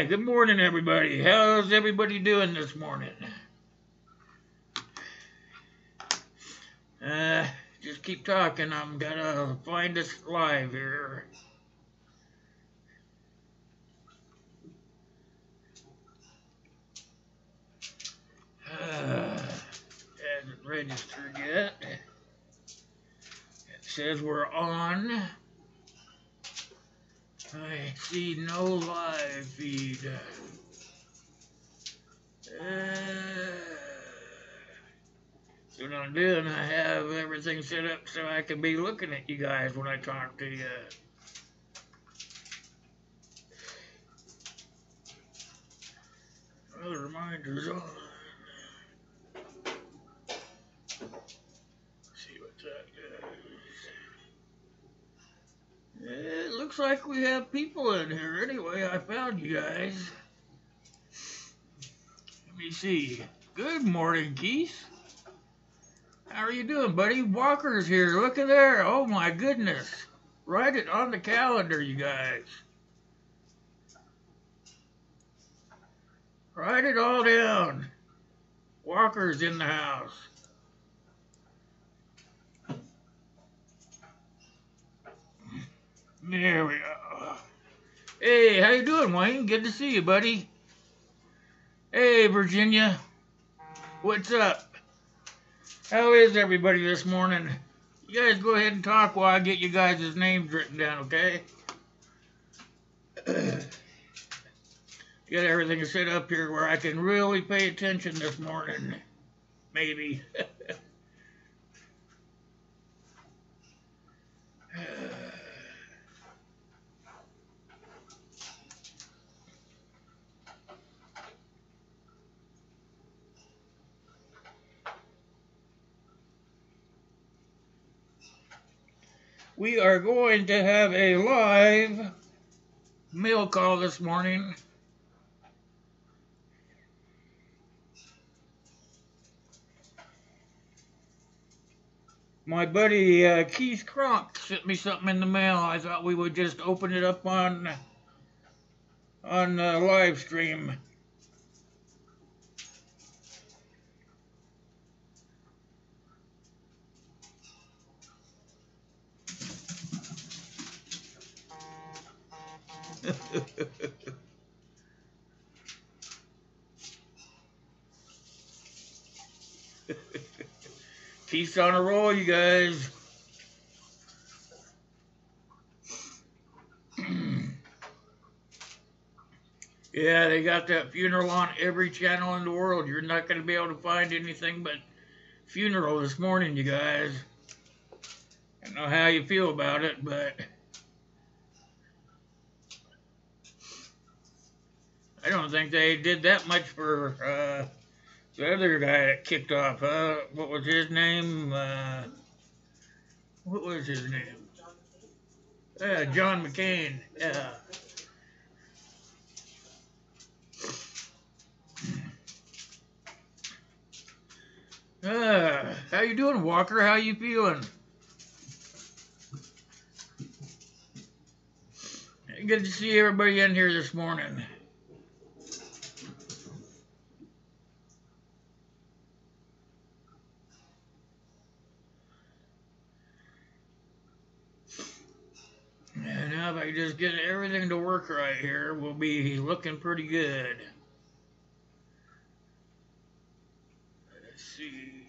Hi, good morning, everybody. How's everybody doing this morning? Just keep talking. I'm gonna find us live here. Hasn't registered yet. It says we're on. I see no live feed. So what I'm doing, I have everything set up so I can be looking at you guys when I talk to you. Other reminders on. See what that does. It looks like we have people in here. Anyway, I found you guys. Let me see. Good morning, Keith. How are you doing, buddy? Walker's here. Look at there. Oh, my goodness. Write it on the calendar, you guys. Write it all down. Walker's in the house. There we go. Hey, how you doing, Wayne? Good to see you, buddy. Hey, Virginia. What's up? How is everybody this morning? You guys go ahead and talk while I get you guys' names written down, okay? Get everything set up here where I can really pay attention this morning. Maybe. We are going to have a live mail call this morning. My buddy Keith Kronk sent me something in the mail. I thought we would just open it up on live stream. Keith's on a roll, you guys. Yeah, they got that funeral on every channel in the world. You're not going to be able to find anything but funeral this morning, you guys. I don't know how you feel about it, but I don't think they did that much for the other guy that kicked off. What was his name? What was his name? John McCain. Yeah. How you doing, Walker? How you feeling? Good to see everybody in here this morning. And now if I just get everything to work right here, we'll be looking pretty good. Let's see.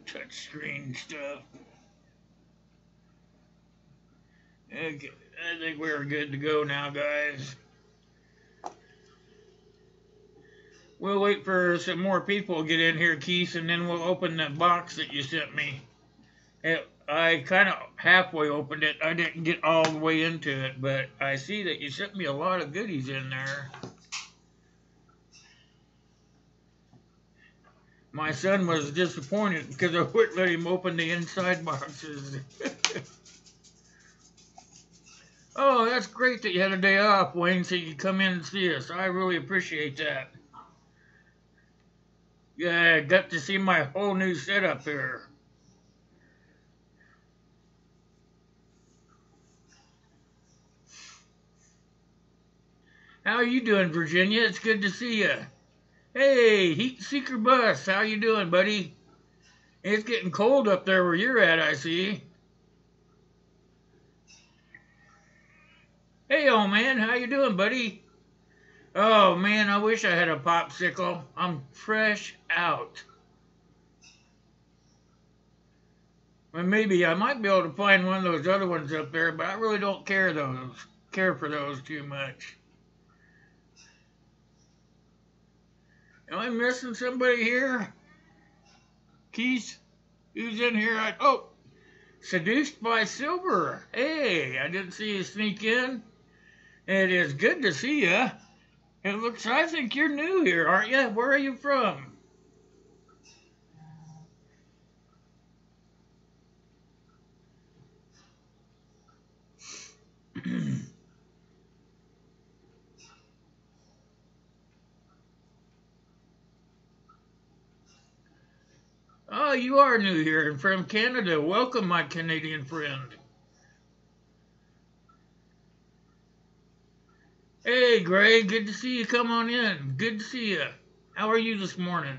Touchscreen stuff. Okay, I think we're good to go now, guys. We'll wait for some more people to get in here, Keith, and then we'll open that box that you sent me. I kind of halfway opened it. I didn't get all the way into it, but I see that you sent me a lot of goodies in there. My son was disappointed because I wouldn't let him open the inside boxes. Oh, that's great that you had a day off, Wayne, so you could come in and see us. I really appreciate that. Yeah, I got to see my whole new setup here. How are you doing, Virginia? It's good to see you. Hey, Heat Seeker Bus, how you doing, buddy? It's getting cold up there where you're at, I see. Hey, old man, how you doing, buddy? Oh, man, I wish I had a popsicle. I'm fresh out. Well, maybe I might be able to find one of those other ones up there, but I really don't care for those too much. Am I missing somebody here? Keith? Who's in here? Oh, Seduced by Silver. Hey, I didn't see you sneak in. It is good to see you. I think you're new here, aren't you? Where are you from? Oh, you are new here and from Canada. Welcome, my Canadian friend. Hey, Greg, good to see you. Come on in. Good to see you. How are you this morning?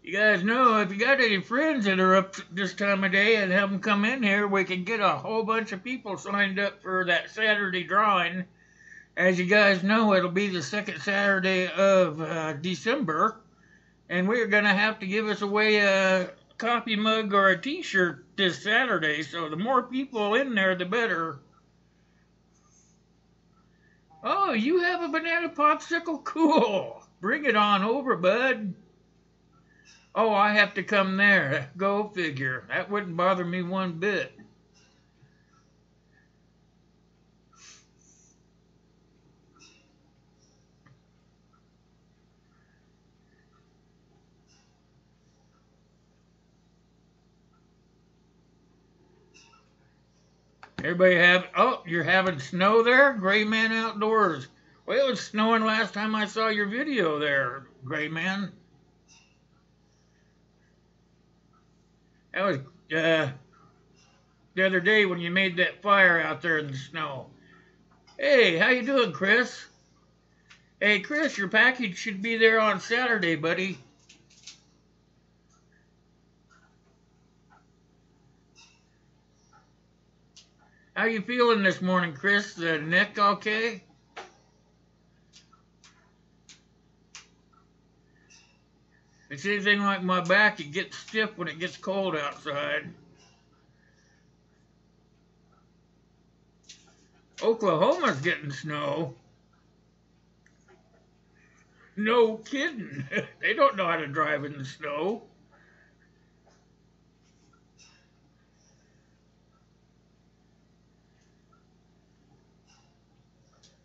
You guys know, if you got any friends that are up this time of day and have them come in here, we can get a whole bunch of people signed up for that Saturday drawing. As you guys know, it'll be the second Saturday of December, and we're going to have to give us away a coffee mug or a t-shirt this Saturday, so the more people in there, the better. Oh, you have a banana popsicle? Cool. Bring it on over, bud. Oh, I have to come there. Go figure. That wouldn't bother me one bit. Oh, you're having snow there? Gray Man Outdoors. Well, it was snowing last time I saw your video there, Gray Man. That was the other day when you made that fire out there in the snow. Hey, how you doing, Chris? Hey, Chris, your package should be there on Saturday, buddy. How you feeling this morning, Chris? The neck okay? If it's anything like my back, it gets stiff when it gets cold outside. Oklahoma's getting snow. No kidding. They don't know how to drive in the snow.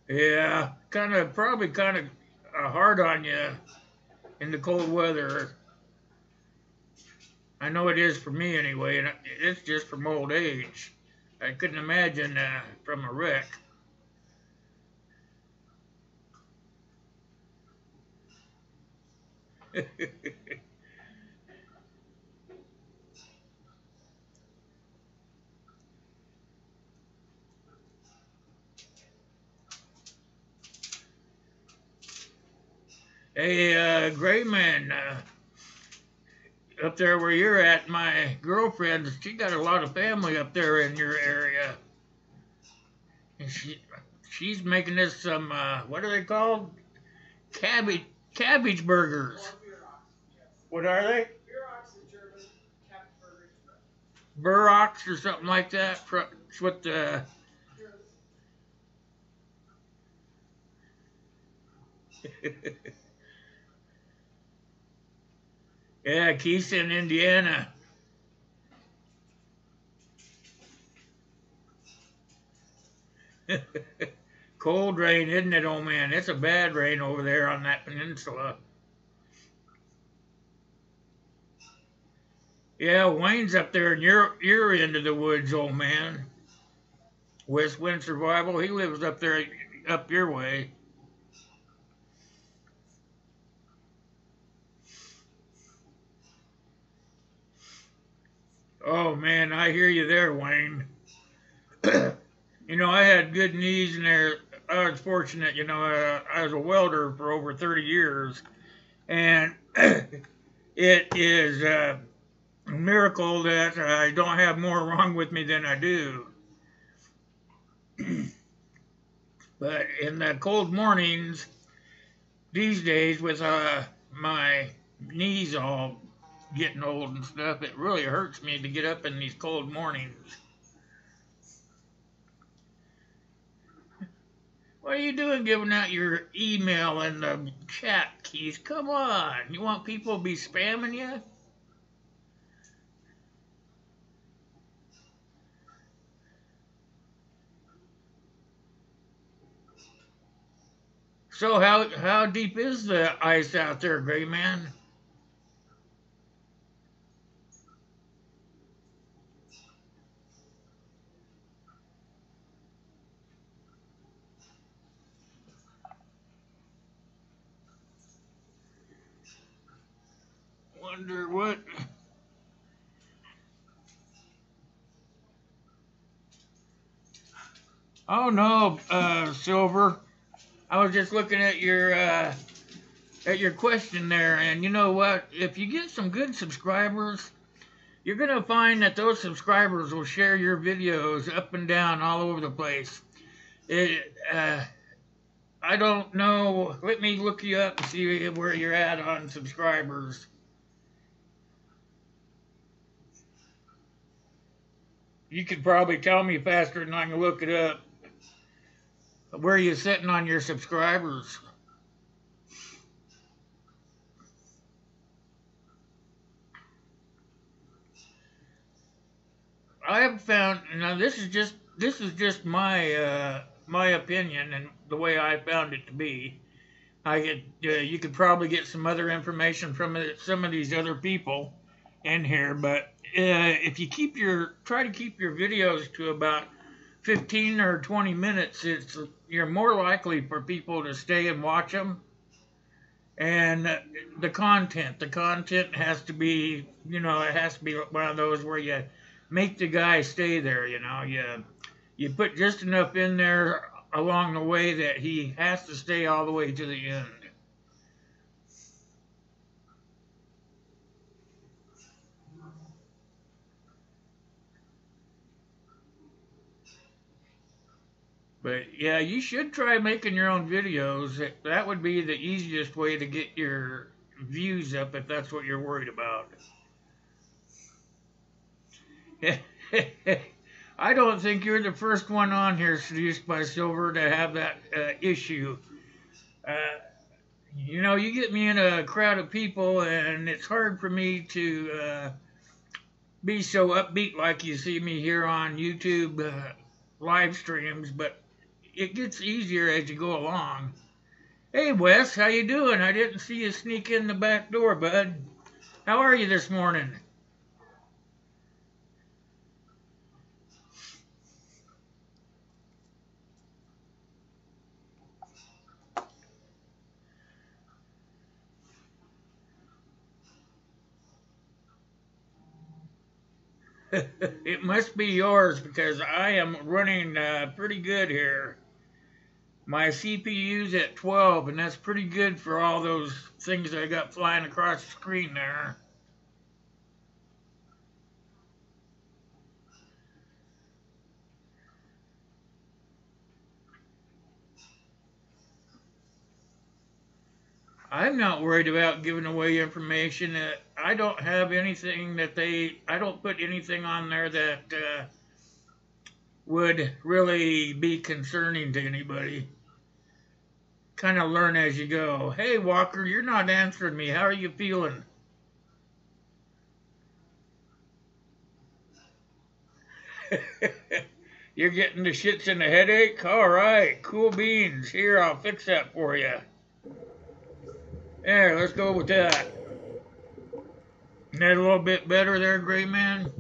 Yeah, probably kind of hard on you in the cold weather. I know it is for me anyway, and it's just from old age. I couldn't imagine from a wreck. Hey, Gray Man, up there where you're at, my girlfriend, she got a lot of family up there in your area. And she's making us some, what are they called? Cabbage burgers. What are they? Burrocks or something like that. It's what the... Yeah, Keystone, Indiana. Cold rain, isn't it, old man? It's a bad rain over there on that peninsula. Yeah, Wayne's up there and you're into the woods, old man. West Wind Survival, he lives up there, up your way. Oh man, I hear you there, Wayne. You know, I had good knees and there. I was fortunate, you know, I was a welder for over 30 years, and it is a miracle that I don't have more wrong with me than I do. But in the cold mornings these days, with my knees all getting old and stuff, it really hurts me to get up in these cold mornings. What are you doing giving out your email and the chat keys? Come on. You want people to be spamming you? So how deep is the ice out there, Gray Man? Wonder what. Oh no, Silver. I was just looking at your question there, and you know what? If you get some good subscribers, you're gonna find that those subscribers will share your videos up and down all over the place. It, I don't know. Let me look you up and see where you're at on subscribers. You could probably tell me faster than I can look it up. Where are you sitting on your subscribers? I have found now this is just my my opinion and the way I found it to be. I get you could probably get some other information from some of these other people in here, but if you keep your try to keep your videos to about 15 or 20 minutes, it's you're more likely for people to stay and watch them. And the content has to be, you know, it has to be one of those where you make the guy stay there. You know, you put just enough in there along the way that he has to stay all the way to the end. But yeah, you should try making your own videos. That would be the easiest way to get your views up if that's what you're worried about. I don't think you're the first one on here, seduced by Silver, to have that issue. Uh, you know, you get me in a crowd of people, and it's hard for me to be so upbeat like you see me here on YouTube live streams, but it gets easier as you go along. Hey, Wes, how you doing? I didn't see you sneak in the back door, bud. How are you this morning? It must be yours because I am running pretty good here. My CPU's at 12, and that's pretty good for all those things I got flying across the screen there. I'm not worried about giving away information. I don't have anything that I don't put anything on there that would really be concerning to anybody. Kind of learn as you go. Hey, Walker, you're not answering me. How are you feeling? You're getting the shits and the headache? All right, cool beans. Here, I'll fix that for you. There, let's go with that. Is that a little bit better there, Gray Man?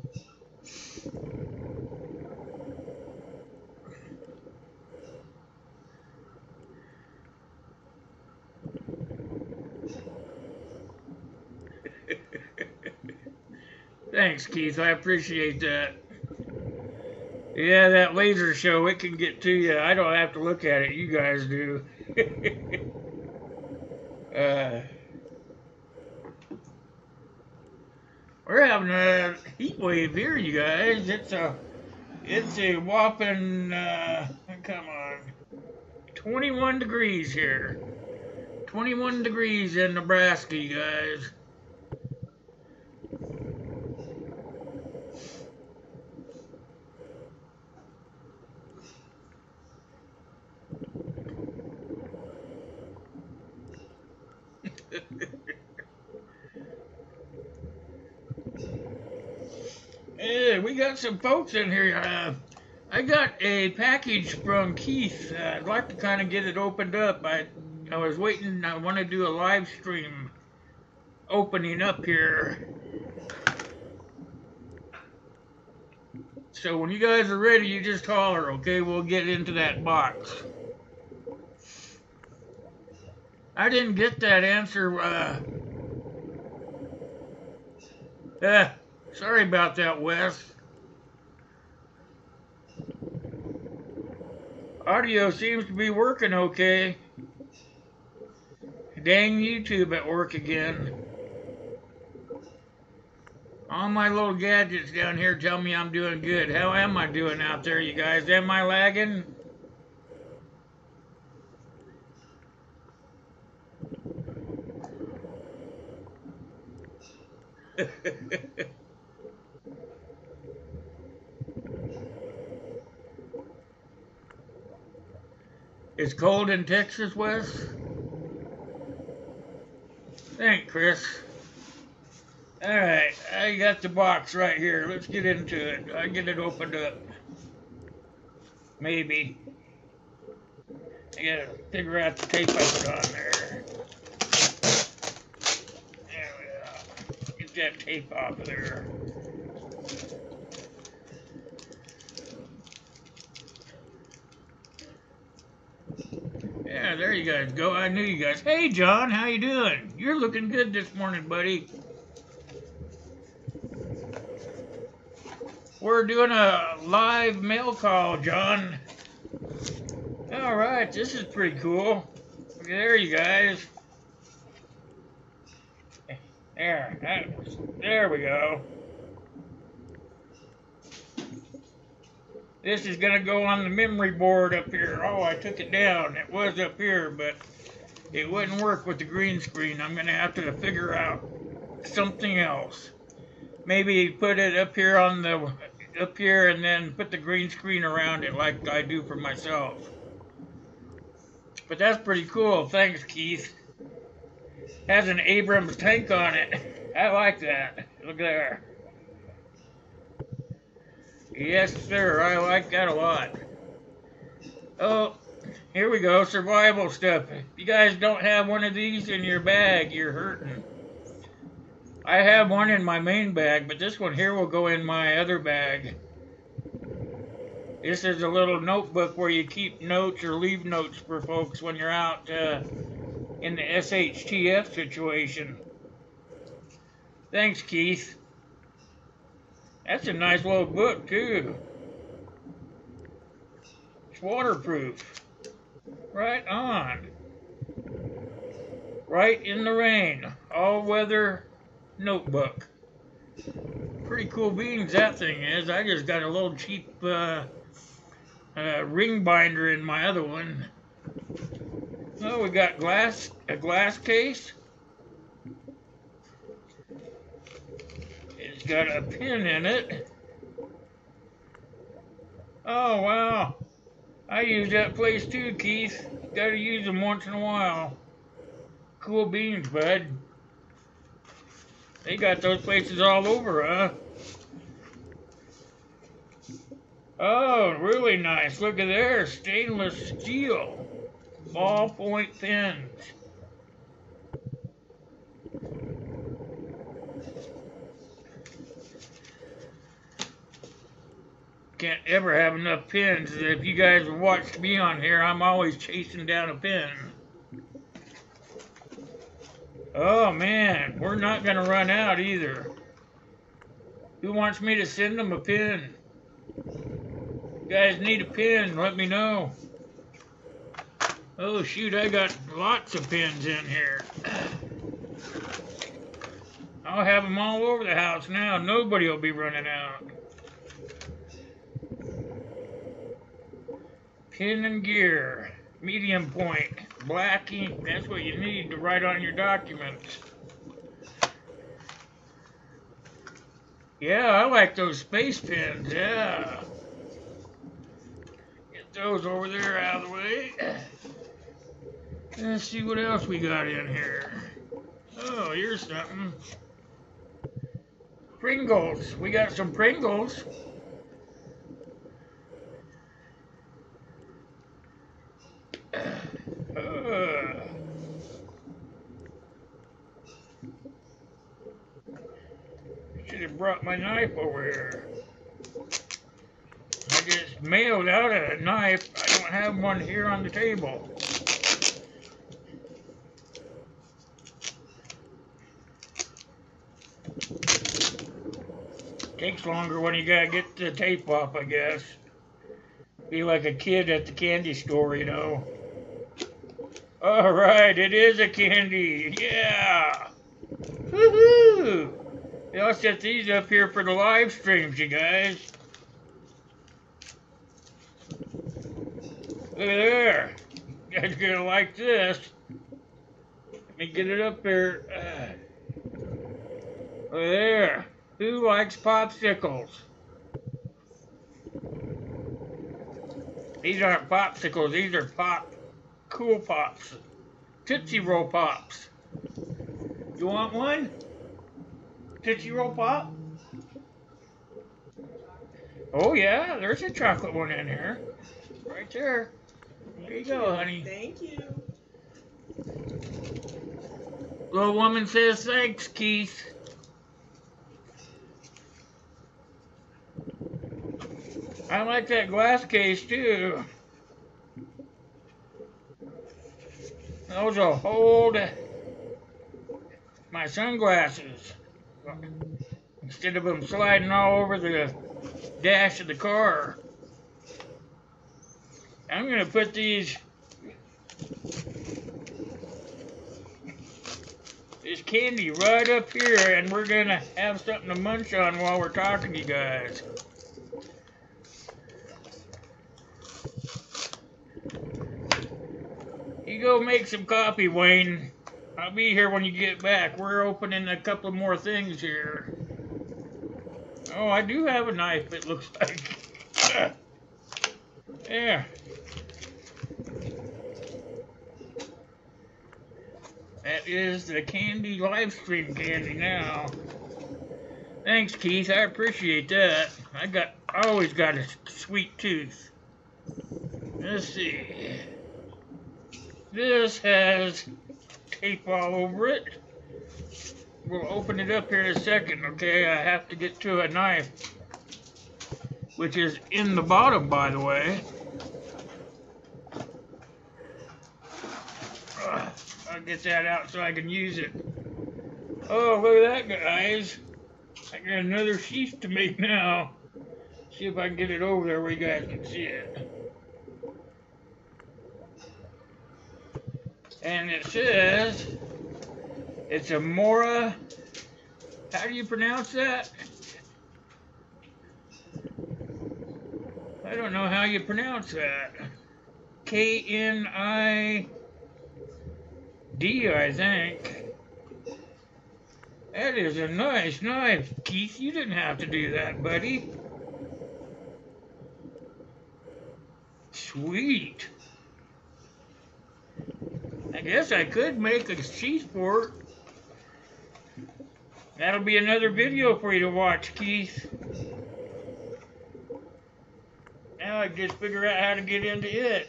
Thanks, Keith. I appreciate that. Yeah, that laser show, it can get to you. I don't have to look at it. You guys do. We're having a heat wave here, you guys. It's a whopping, come on, 21 degrees here. 21 degrees in Nebraska, you guys. Hey, we got some folks in here. I got a package from Keith. I'd like to kind of get it opened up. I was waiting. I want to do a live stream opening up here. So when you guys are ready, you just holler, okay? We'll get into that box. I didn't get that answer. Sorry about that, Wes. Audio seems to be working okay. Dang YouTube at work again. All my little gadgets down here tell me I'm doing good. How am I doing out there, you guys? Am I lagging? It's cold in Texas, Wes? Thanks, Chris. Alright, I got the box right here. Let's get into it. I'll get it opened up. Maybe. I gotta figure out the tape I put on there. There we go. Get that tape off of there. Yeah, there you guys go. I knew you guys. Hey, John, how you doing? You're looking good this morning, buddy. We're doing a live mail call, John. All right, this is pretty cool. There you guys. There we go. This is gonna go on the memory board up here. Oh, I took it down. It was up here, but it wouldn't work with the green screen. I'm gonna have to figure out something else. Maybe put it up here on the and then put the green screen around it like I do for myself. But that's pretty cool. Thanks, Keith. Has an Abrams tank on it. I like that. Look there. Yes, sir. I like that a lot. Oh, here we go. Survival stuff. If you guys don't have one of these in your bag, you're hurting. I have one in my main bag, but this one here will go in my other bag. This is a little notebook where you keep notes or leave notes for folks when you're out in the SHTF situation. Thanks, Keith. That's a nice little book, too. It's waterproof. Right on. Right in the rain. All-weather notebook. Pretty cool beans that thing is. I just got a little cheap ring binder in my other one. Oh, we got a glass case. It's got a pin in it. Oh, wow. I use that place too, Keith. Gotta use them once in a while. Cool beans, bud. They got those places all over, huh? Oh, really nice. Look at there. Stainless steel. Ballpoint pens. Can't ever have enough pens. If you guys have watched me on here, I'm always chasing down a pen. Oh man, we're not gonna run out either. Who wants me to send them a pin? You guys need a pin, let me know. Oh shoot, I got lots of pins in here. I'll have them all over the house now. Nobody will be running out. Pin and gear. Medium point. Black ink. That's what you need to write on your documents. Yeah, I like those space pins. Yeah. Get those over there out of the way. Let's see what else we got in here. Oh, here's something. Pringles. We got some Pringles. Should have brought my knife over here. I just mailed out a knife. I don't have one here on the table. Takes longer when you gotta get the tape off, I guess. Be like a kid at the candy store, you know. Alright, it is a candy. Yeah! Woohoo! I'll set these up here for the live streams, you guys. Look at there. You guys are gonna like this. Let me get it up there. Look there. Who likes popsicles? These aren't popsicles, these are Cool Pops. Tootsie Roll Pops. You want one? Tootsie Roll Pop? Oh yeah, there's a chocolate one in here. Right there. There you go, honey. Thank you. Little woman says thanks, Keith. I like that glass case too. Those will hold my sunglasses instead of them sliding all over the dash of the car. I'm gonna put this candy right up here, and we're gonna have something to munch on while we're talking to you guys. You go make some coffee, Wayne. I'll be here when you get back. We're opening a couple more things here. Oh, I do have a knife, it looks like. Yeah. That is the candy live stream candy now. Thanks, Keith. I appreciate that. I always got a sweet tooth. Let's see. This has tape all over it. We'll open it up here in a second, okay? I have to get to a knife, which is in the bottom, by the way. I'll get that out so I can use it. Oh, look at that, guys. I got another sheath to make now. See if I can get it over there where you guys can see it. And it says, it's a Mora, how do you pronounce that? I don't know how you pronounce that. K-N-I-D, I think. That is a nice knife, Keith. You didn't have to do that, buddy. Sweet. I guess I could make a sheath for it. That'll be another video for you to watch, Keith. Now I just figure out how to get into it.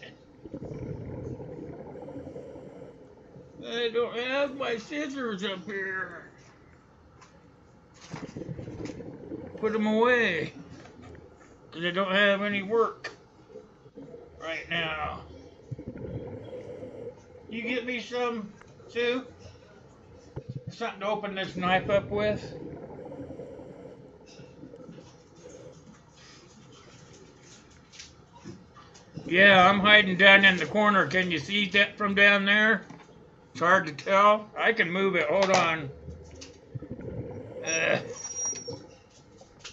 I don't have my scissors up here. Put them away, because I don't have any work right now. You get me some, Sue? Something to open this knife up with? Yeah, I'm hiding down in the corner. Can you see that from down there? It's hard to tell. I can move it. Hold on.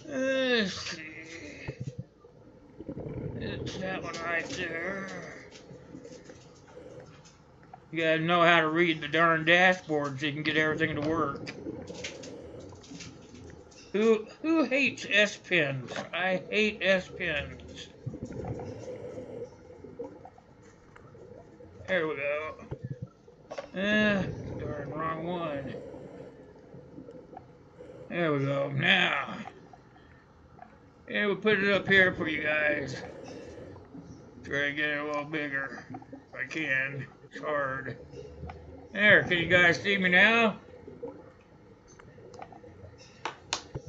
Let's see. It's that one right there. You gotta know how to read the darn dashboard so you can get everything to work. Who hates S Pens? I hate S Pens. There we go. Darn wrong one. There we go. Now, yeah, we'll put it up here for you guys. Try to get it a little bigger if I can. It's hard. There, can you guys see me now?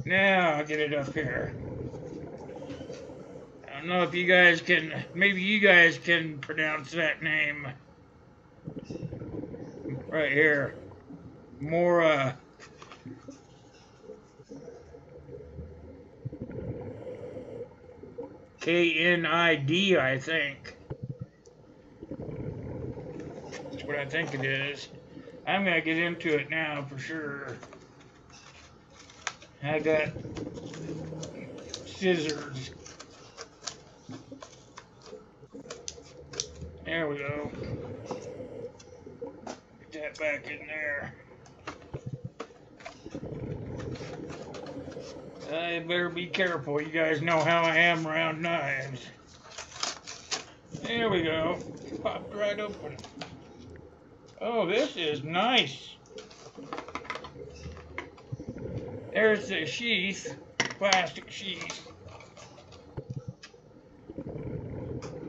Now I'll get it up here. I don't know if you guys can, maybe you guys can pronounce that name. Right here. Mora. K-N-I-D, I think. That's what I think it is. I'm going to get into it now for sure. I got scissors. There we go. Get that back in there. I better be careful. You guys know how I am around knives. There we go. Popped right open. Oh, this is nice. There's the sheath, plastic sheath.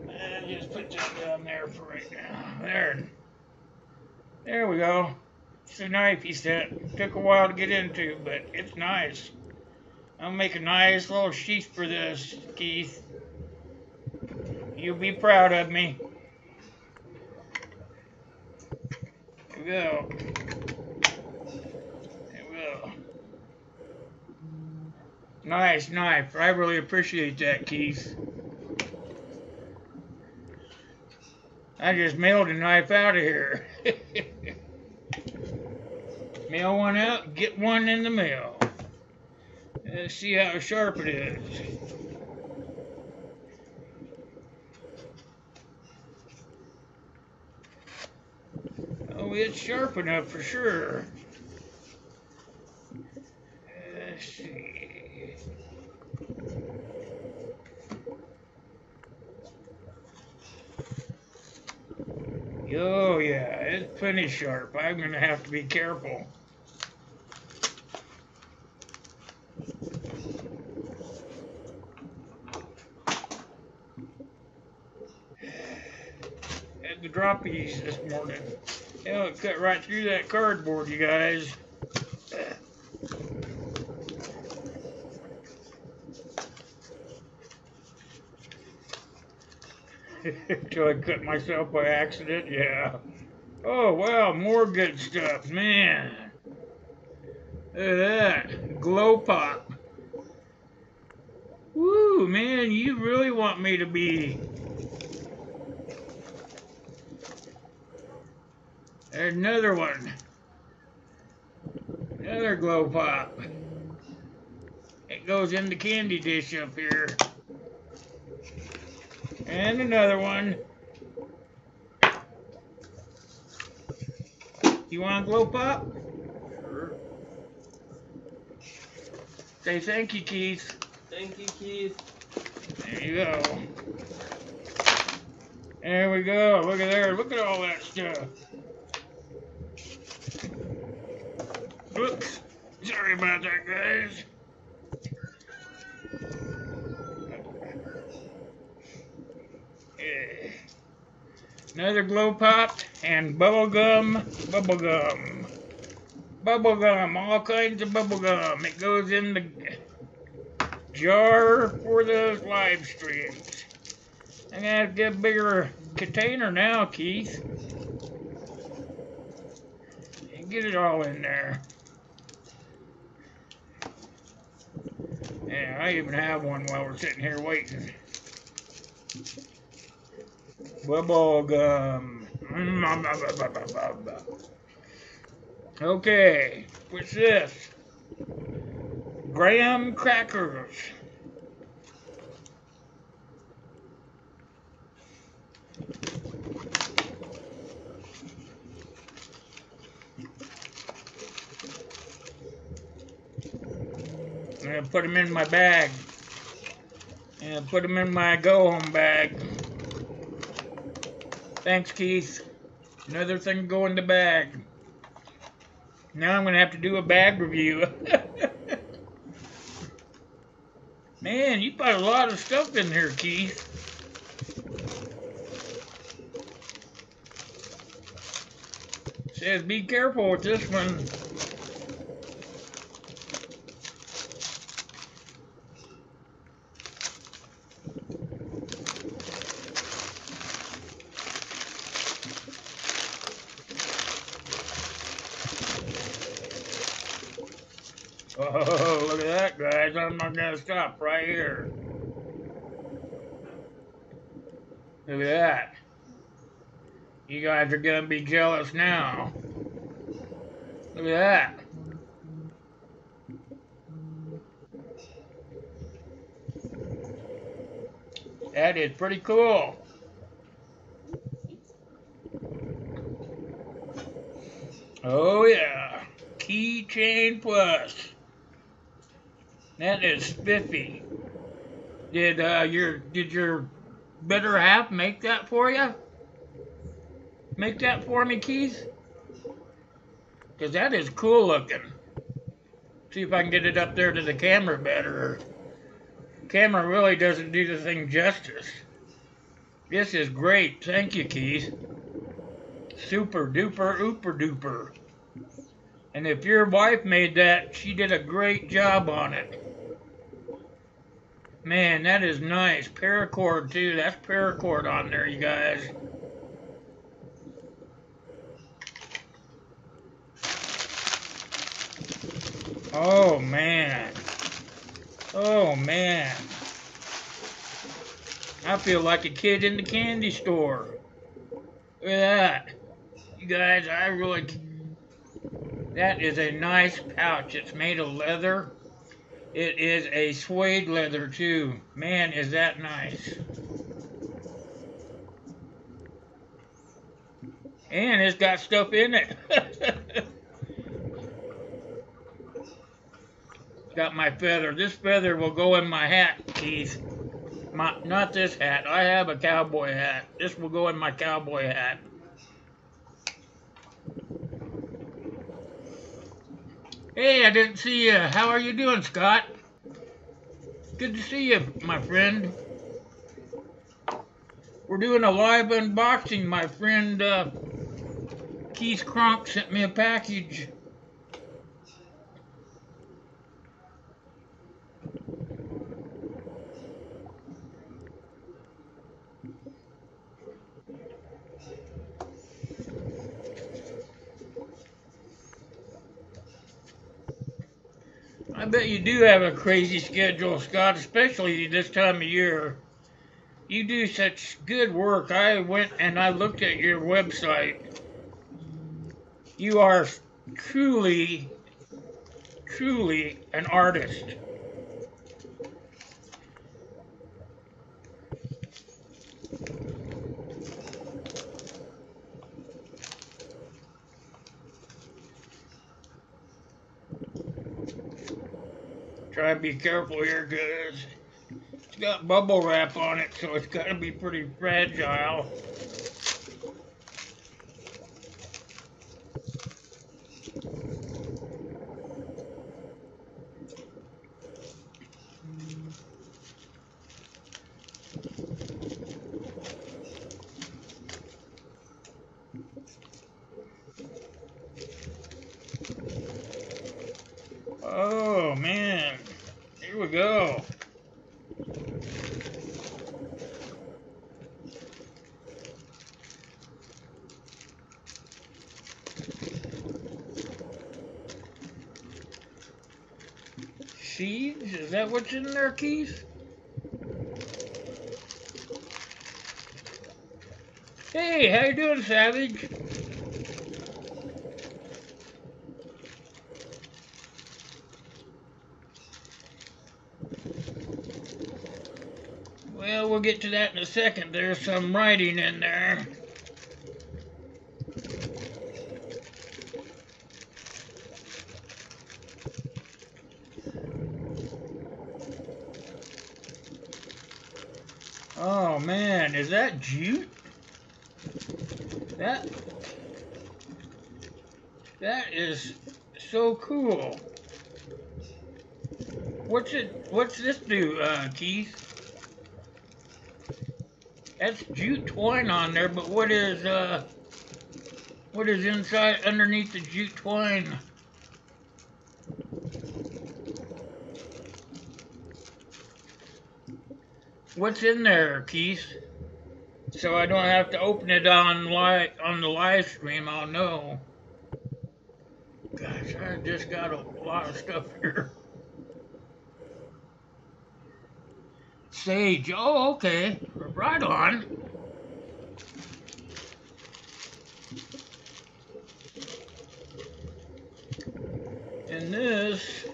And just put that down there for right now. There we go. It's a knifey set. Took a while to get into, but it's nice. I'll make a nice little sheath for this, Keith. You'll be proud of me. There we go. There we go. Nice knife. I really appreciate that, Keith. I just mailed a knife out of here. Mail one out, get one in the mail. Let's see how sharp it is. Oh, it's sharp enough for sure. Let's see. Oh yeah, it's plenty sharp. I'm gonna have to be careful. Had the droppies this morning. Oh, it cut right through that cardboard, you guys. Till I cut myself by accident, yeah. Oh, wow, more good stuff, man. Look at that, Glow Pop. Woo, man, you really want me to be. There's another one. Another Glow Pop. It goes in the candy dish up here. And another one. You want a Glow Pop? Sure. Say thank you, Keith. Thank you, Keith. There you go. There we go. Look at there. Look at all that stuff. Oops. Sorry about that, guys. Another Glow Pop and bubblegum. Bubblegum, all kinds of bubblegum. It goes in the jar for the live streams. I'm gonna have to get a bigger container now, Keith. And get it all in there. Yeah, I even have one while we're sitting here waiting. Bubble gum. Okay, what's this? Graham crackers. I'm gonna put them in my bag. And put them in my go-home bag. Thanks, Keith. Another thing to go in the bag. Now I'm gonna have to do a bag review. Man, you put a lot of stuff in here, Keith. Says be careful with this one. Oh, look at that, guys. I'm not going to stop right here. Look at that. You guys are going to be jealous now. Look at that. That is pretty cool. Oh, yeah. Keychain Plus. That is spiffy. Did your better half make that for you? Make that for me, Keith? Because that is cool looking. See if I can get it up there to the camera better. The camera really doesn't do the thing justice. This is great. Thank you, Keith. Super duper ooper duper. And if your wife made that, she did a great job on it. Man, that is nice. Paracord, too. That's paracord on there, you guys. Oh, man. Oh, man. I feel like a kid in the candy store. Look at that. You guys, I really... That is a nice pouch. It's made of leather. It is a suede leather, too. Man, is that nice. And it's got stuff in it. Got my feather. This feather will go in my hat, Keith. Not this hat. I have a cowboy hat. This will go in my cowboy hat. Hey, I didn't see you. How are you doing, Scott? Good to see you, my friend. We're doing a live unboxing. My friend Keith Kronk sent me a package. I bet you do have a crazy schedule, Scott, especially this time of year. You do such good work. I went and I looked at your website. You are truly, truly an artist. Try and be careful here, because it's got bubble wrap on it, so it's got to be pretty fragile. Oh, man. Here we go. Seeds? Is that what's in there, Keith? Hey, how you doing, Savage? Well, we'll get to that in a second. There's some writing in there. Oh man, is that jute? That is so cool. What's this do, Keith? That's jute twine on there, but what is inside underneath the jute twine? What's in there, Keith? So I don't have to open it on the live stream. I'll know. Gosh, I just got a lot of stuff here. Sage. Oh, okay. Right on. And this.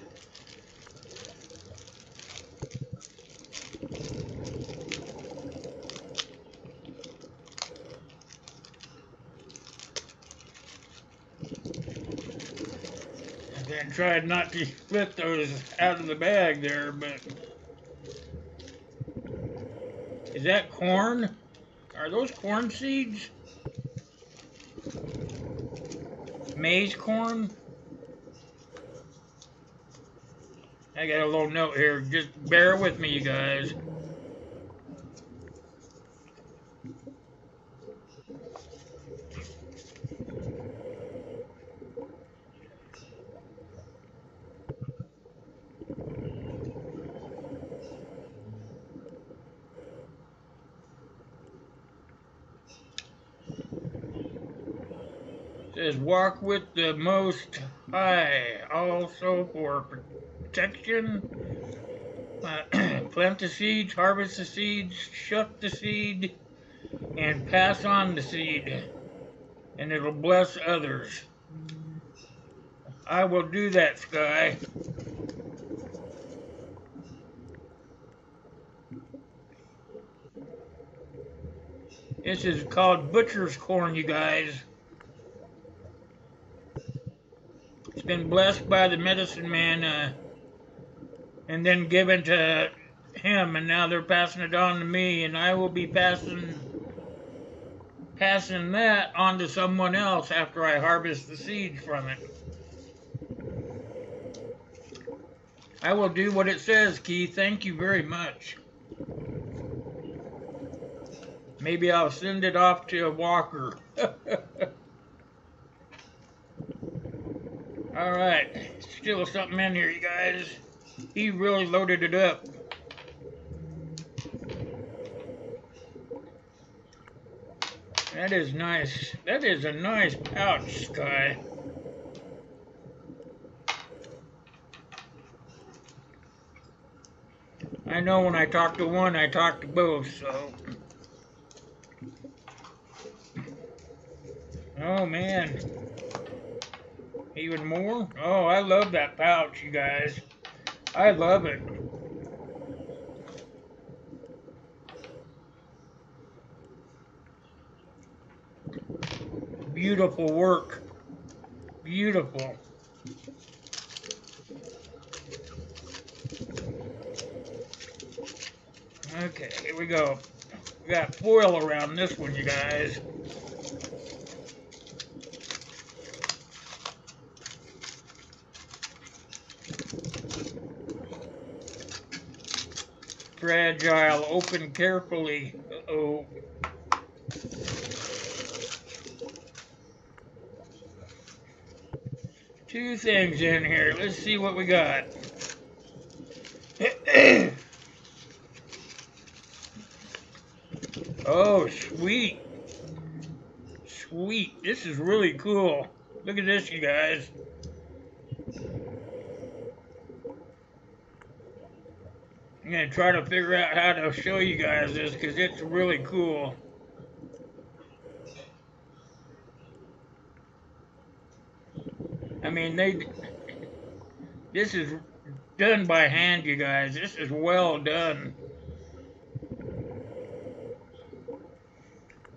I tried not to split those out of the bag there, but. Is that corn? Are those corn seeds? Maize corn? I got a little note here. Just bear with me, you guys. Says walk with the Most High, also for protection. Plant the seeds, harvest the seeds, shuck the seed, and pass on the seed, and it'll bless others. I will do that, Sky. This is called butcher's corn, you guys. It's been blessed by the medicine man and then given to him, and now they're passing it on to me, and I will be passing that on to someone else after I harvest the seeds from it. I will do what it says, Keith. Thank you very much. Maybe I'll send it off to a walker. Alright, still something in here, you guys. He really loaded it up. That is nice. That is a nice pouch, Sky. I know when I talk to one, I talk to both, so. Oh, man. Even more? Oh, I love that pouch, you guys. I love it. Beautiful work. Beautiful. Okay, here we go. We got foil around this one, you guys. Fragile, open carefully. Uh-oh. Two things in here. Let's see what we got. Oh, sweet. Sweet. This is really cool. Look at this, you guys. I'm going to try to figure out how to show you guys this because it's really cool. I mean, this is done by hand, you guys. This is well done.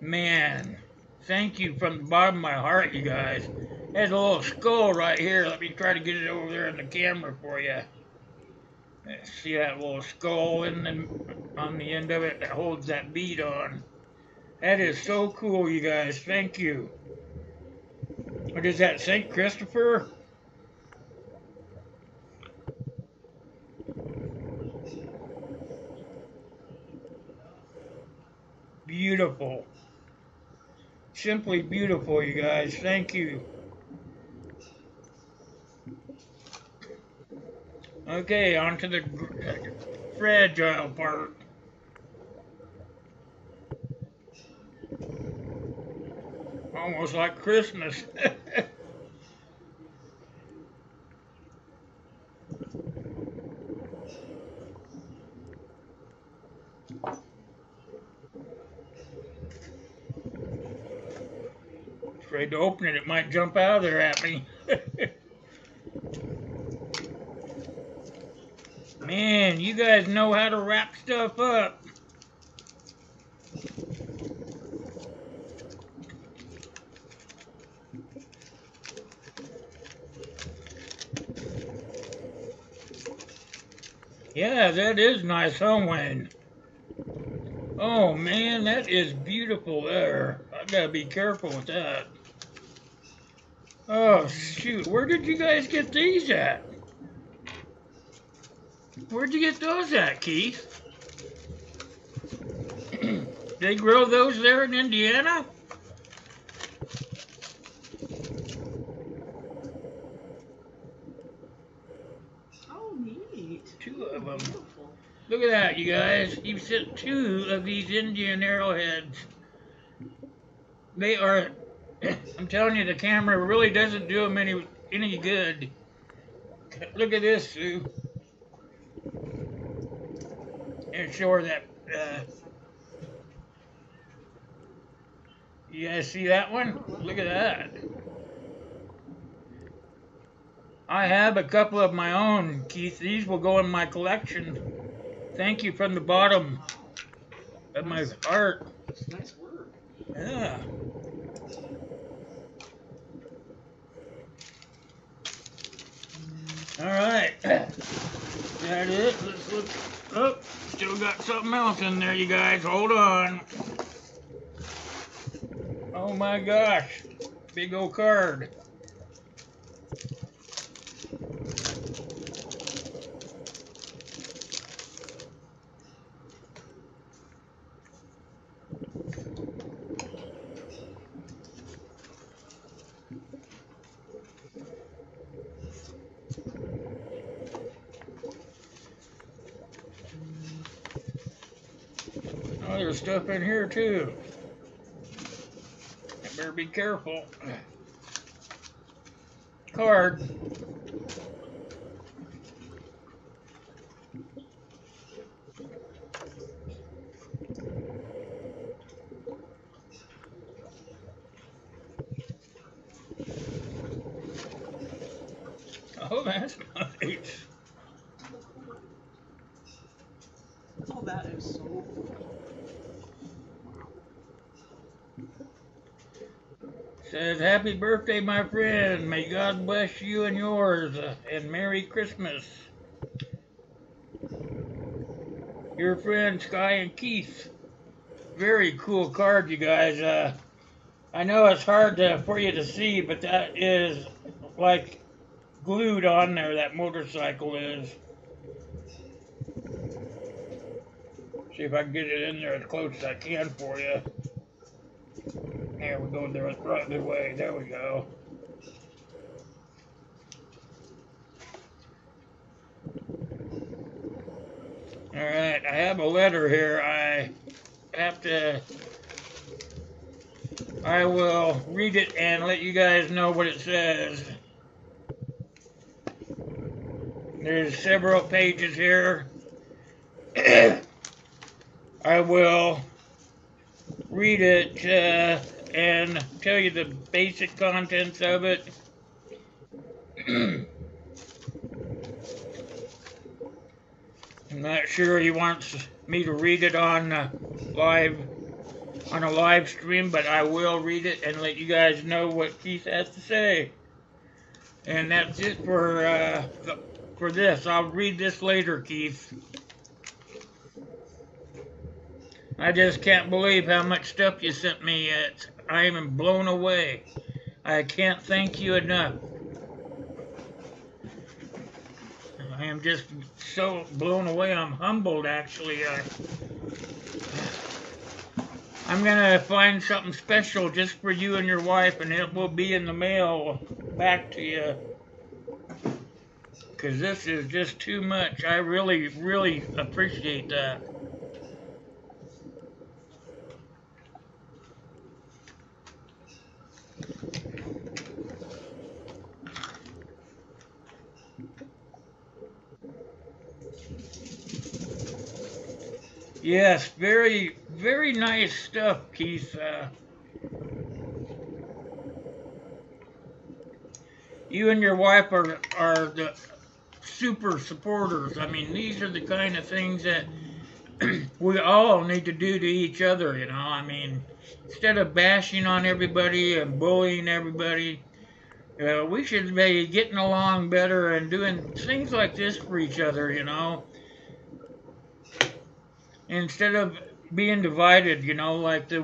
Man, thank you from the bottom of my heart, you guys. There's a little skull right here. Let me try to get it over there in the camera for you. See that little skull on the end of it that holds that bead on. That is so cool, you guys. Thank you. What is that, St. Christopher? Beautiful. Simply beautiful, you guys. Thank you. Okay, on to the fragile part. Almost like Christmas. Afraid to open it, it might jump out of there at me. Man, you guys know how to wrap stuff up. Yeah, that is nice, huh, Wayne? Oh man, that is beautiful there. I gotta be careful with that. Oh shoot, where did you guys get these at? Where'd you get those at, Keith? They grow those there in Indiana? Oh, neat. 2 of them. Beautiful. Look at that, you guys. You've sent 2 of these Indian arrowheads. They are, I'm telling you, the camera really doesn't do them any good. Look at this, Sue. And show her that, you guys see that one? Look at that. I have a couple of my own, Keith. These will go in my collection. Thank you from the bottom of my heart. That's nice work. Yeah. All right. That it. Let's look. Oh, still got something else in there, you guys. Hold on. Oh my gosh. Big old card. Oh, there's stuff in here too. I better be careful. Card. Oh, that's nice. Oh, that is so cool. Says, happy birthday, my friend. May God bless you and yours, and Merry Christmas. Your friends, Sky and Keith. Very cool card, you guys. I know it's hard for you to see, but that is like glued on there, that motorcycle is. See if I can get it in there as close as I can for you. There we go, there, right the way, there we go. Alright, I have a letter here. I will read it and let you guys know what it says. There's several pages here. I will read it and tell you the basic contents of it. I'm not sure he wants me to read it on a live stream, but I will read it and let you guys know what Keith has to say. And that's it for this. I'll read this later, Keith. I just can't believe how much stuff you sent me. I am blown away. I can't thank you enough. I am just so blown away. I'm humbled, actually. I'm gonna find something special just for you and your wife, and it will be in the mail back to you. Because this is just too much. I really, really appreciate that. Yes, very, very nice stuff, Keith. You and your wife are the super supporters. I mean, these are the kind of things that we all need to do to each other, you know. I mean, instead of bashing on everybody and bullying everybody, we should be getting along better and doing things like this for each other, you know. Instead of being divided, you know, like the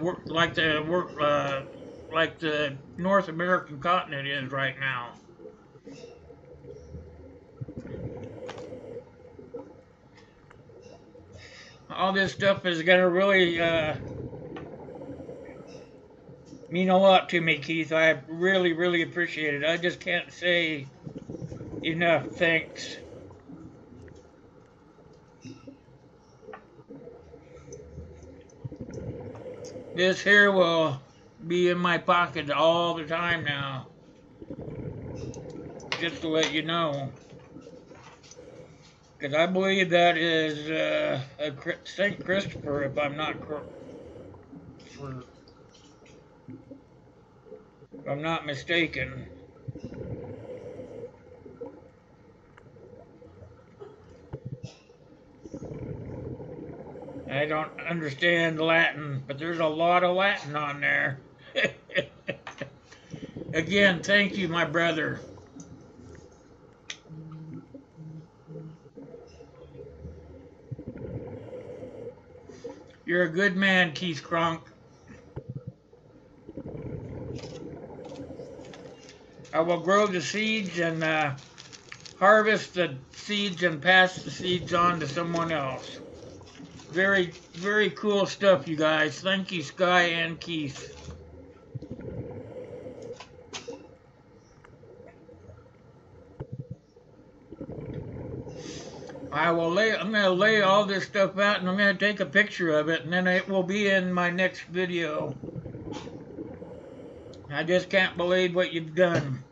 North American continent is right now. All this stuff is gonna really mean a lot to me, Keith. I really, really appreciate it. I just can't say enough thanks. This here will be in my pocket all the time now. Just to let you know. Because I believe that is a St. Christopher, if I'm not mistaken. I don't understand Latin, but there's a lot of Latin on there. Again, thank you, my brother. You're a good man, Keith Kronk. I will grow the seeds and harvest the seeds and pass the seeds on to someone else. Very, very cool stuff, you guys. Thank you, Sky and Keith. I'm going to lay all this stuff out, and I'm going to take a picture of it, and then it will be in my next video. I just can't believe what you've done.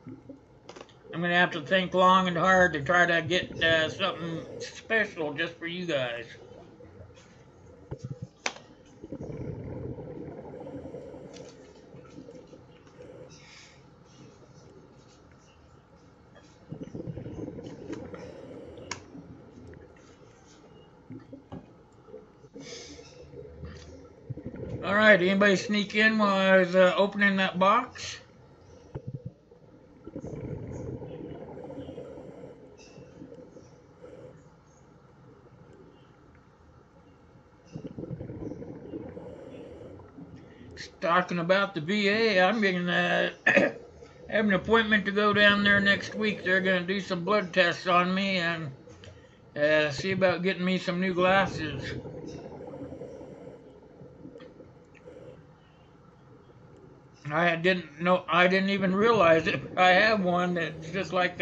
I'm going to have to think long and hard to try to get something special just for you guys. Alright, anybody sneak in while I was opening that box? Talking about the VA, I'm going to have an appointment to go down there next week. They're going to do some blood tests on me and see about getting me some new glasses. I didn't even realize it. I have one that's just like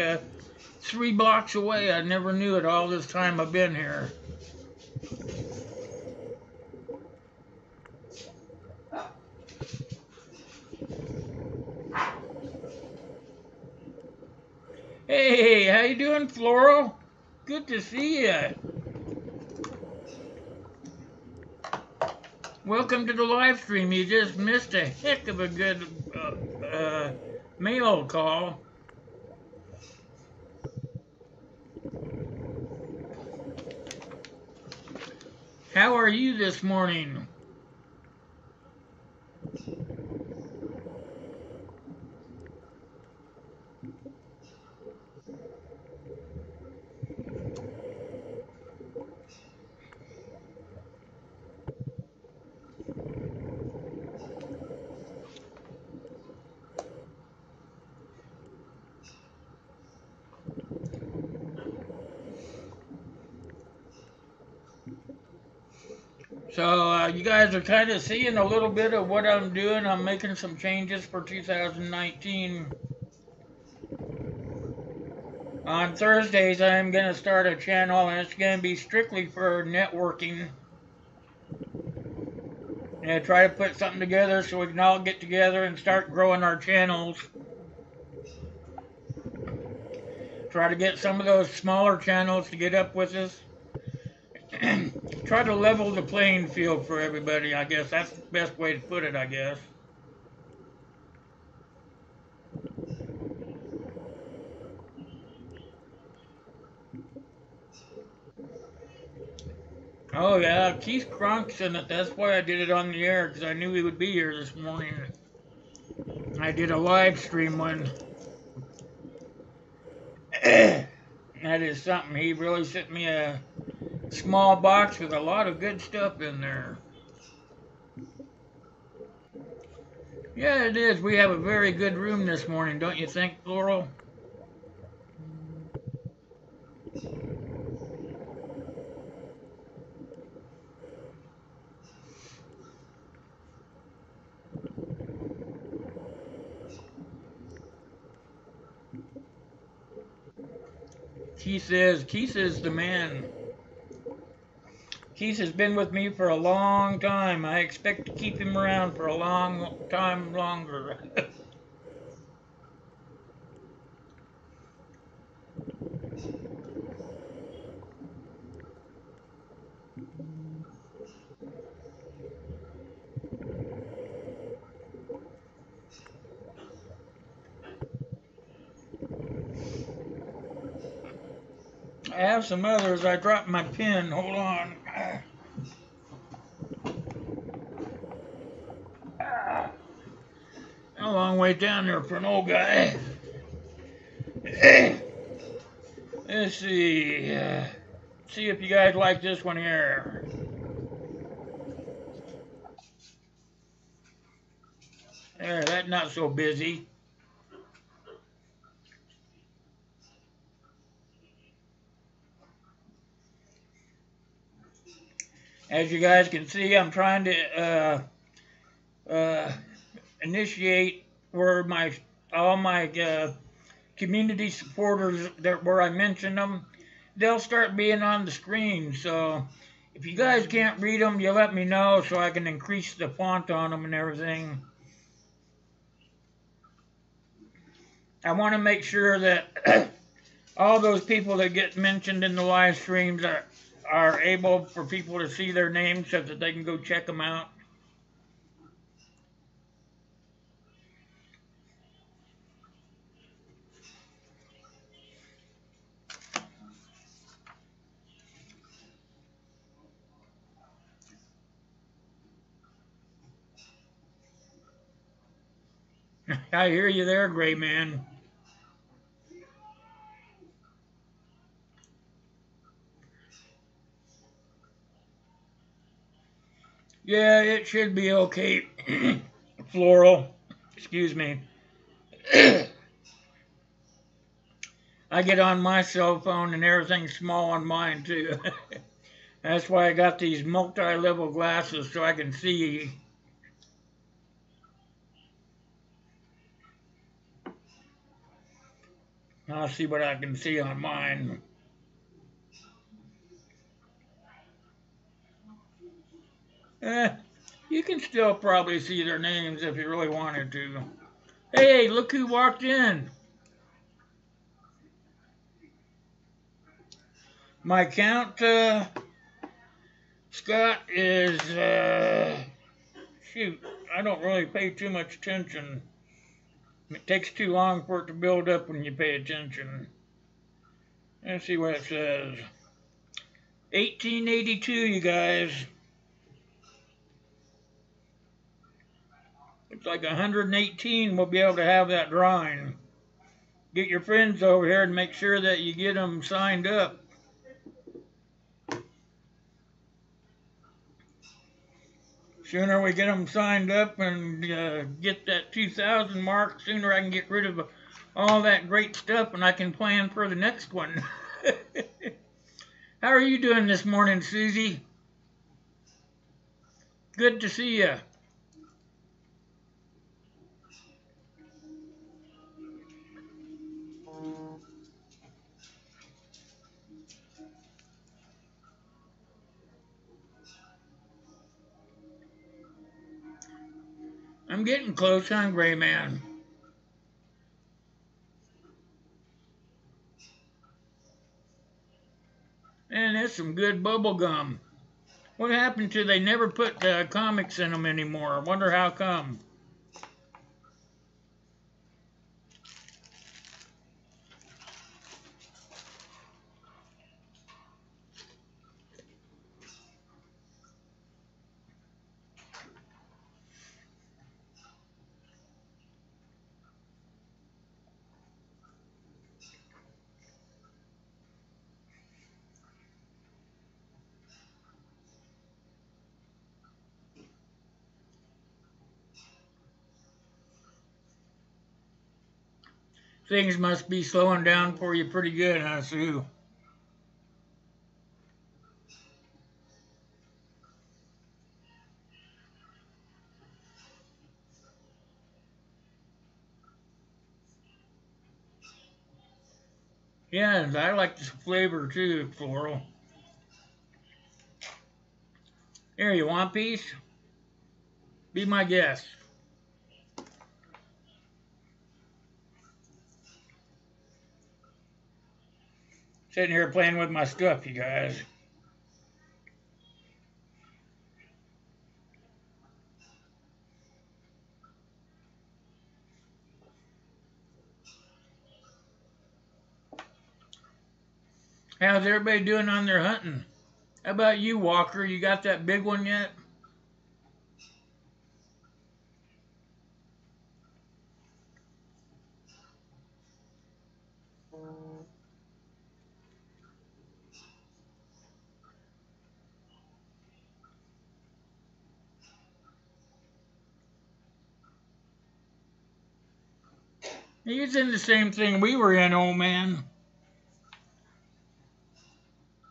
3 blocks away. I never knew it all this time I've been here. Hey, how you doing, Floral? Good to see you. Welcome to the live stream. You just missed a heck of a good mail call. How are you this morning? So you guys are kind of seeing a little bit of what I'm doing. I'm making some changes for 2019. On Thursdays, I'm going to start a channel, and it's going to be strictly for networking. And try to put something together so we can all get together and start growing our channels. Try to get some of those smaller channels to get up with us. Try to level the playing field for everybody, I guess. That's the best way to put it, I guess. Oh, yeah, Keith Cronk's in it. That's why I did it on the air, because I knew he would be here this morning. I did a live stream one. That is something. He really sent me a small box with a lot of good stuff in there. Yeah, it is. We have a very good room this morning, don't you think, Floral? Keith is the man. Keith has been with me for a long time. I expect to keep him around for a long time longer. I have some others. I dropped my pen. Hold on. A long way down there for an old guy. Let's see. See if you guys like this one here. There, that's not so busy. As you guys can see, I'm trying to initiate where all my community supporters, where I mention them, they'll start being on the screen. So if you guys can't read them, you let me know so I can increase the font on them and everything. I want to make sure that all those people that get mentioned in the live streams are able for people to see their names so that they can go check them out. I hear you there, Gray Man. Yeah, it should be okay. Floral. Excuse me. I get on my cell phone and everything's small on mine too. That's why I got these multi-level glasses so I can see. I'll see what I can see on mine. You can still probably see their names if you really wanted to. Hey, look who walked in. My count, Scott, is, shoot, I don't really pay too much attention. It takes too long for it to build up when you pay attention. Let's see what it says. 1882, you guys. It's like 118 we'll be able to have that drawing. Get your friends over here and make sure that you get them signed up. Sooner we get them signed up and get that 2,000 mark, sooner I can get rid of all that great stuff and I can plan for the next one. How are you doing this morning, Susie? Good to see you. I'm getting close, huh, Gray Man? And that's some good bubble gum. What happened to they never put comics in them anymore? I wonder how come. Things must be slowing down for you pretty good, huh, Sue? Yeah, I like the flavor too, Floral. Here, you want a piece? Be my guest. Sitting here playing with my stuff, you guys. How's everybody doing on their hunting? How about you, Walker? You got that big one yet? He's in the same thing we were in, old man.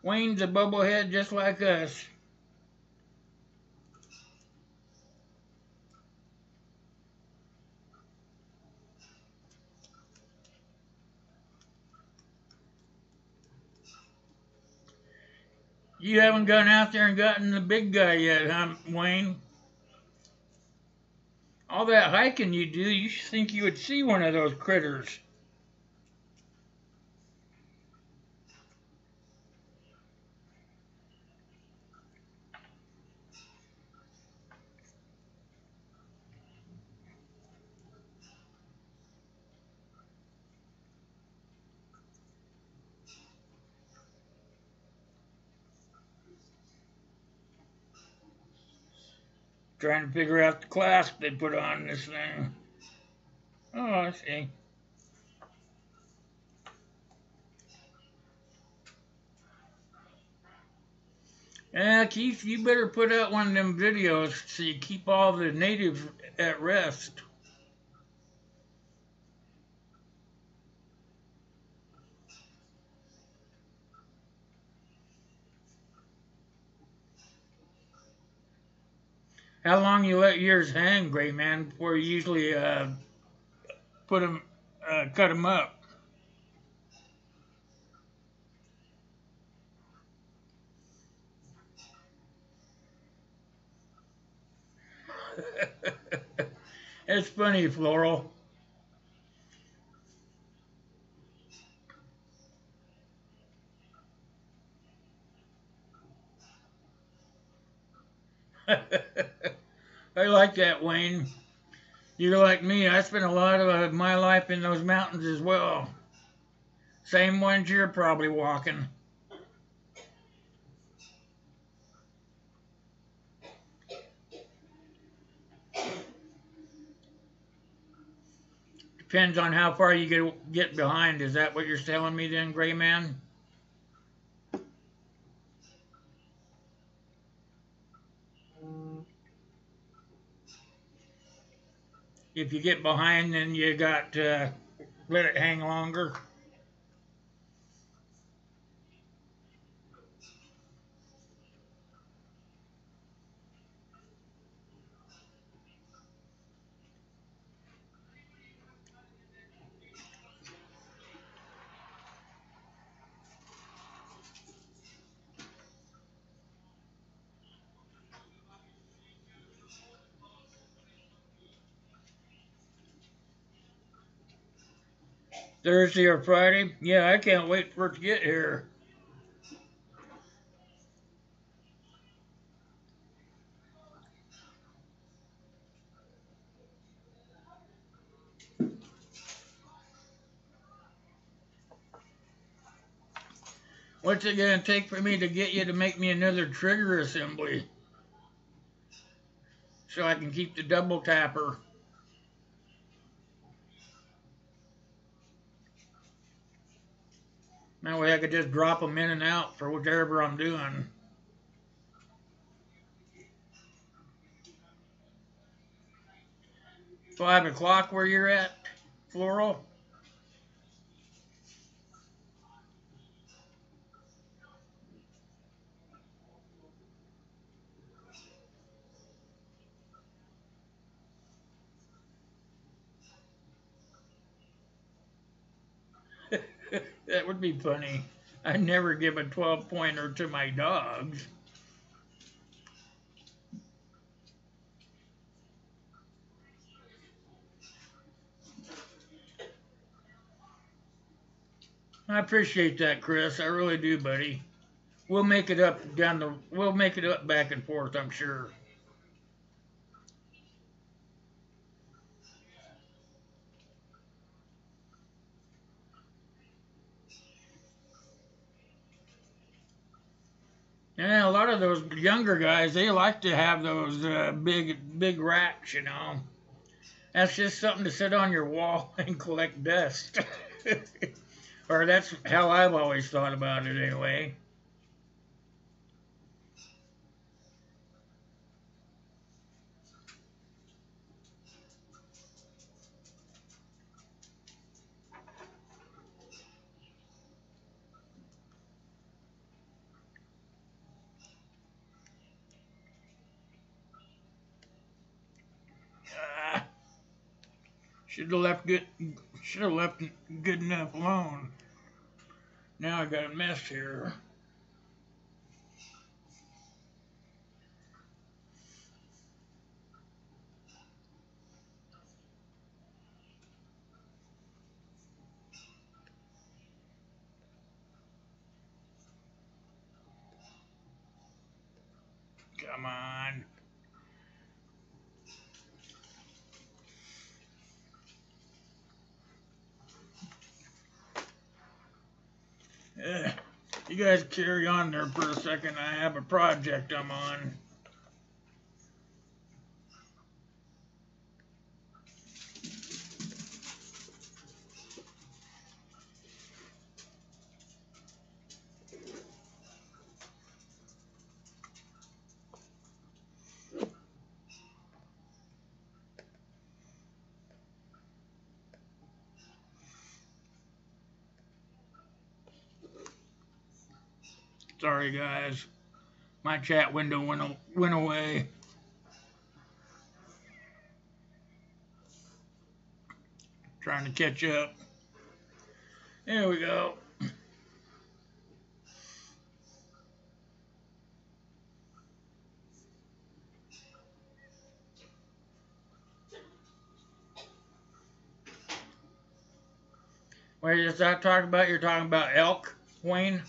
Wayne's a bubblehead just like us. You haven't gone out there and gotten the big guy yet, huh, Wayne? All that hiking you do, you think you would see one of those critters. Trying to figure out the clasp they put on this thing. Oh, I see. Keith, you better put out one of them videos so you keep all the natives at rest. How long you let yours hang, Gray Man, before you usually put them, cut them up? It's funny, Floral. I like that, Wayne. You're like me. I spent a lot of my life in those mountains as well. Same ones you're probably walking. Depends on how far you get behind. Is that what you're telling me then, Gray Man? If you get behind, then you got let it hang longer. Thursday or Friday? Yeah, I can't wait for it to get here. What's it gonna take for me to get you to make me another trigger assembly? So I can keep the double tapper. That way I could just drop them in and out for whatever I'm doing. $5 where you're at, Floral? That would be funny. I never give a 12-pointer to my dogs. I appreciate that, Chris. I really do, buddy. We'll make it up we'll make it up back and forth, I'm sure. Yeah, a lot of those younger guys, they like to have those big racks, you know. That's just something to sit on your wall and collect dust. Or that's how I've always thought about it anyway. Should have left good enough alone. Now I got a mess here. Come on. You guys carry on there for a second. I have a project I'm on. Sorry, guys. My chat window went away. Trying to catch up. There we go. What is that talking about? You're talking about elk, Wayne?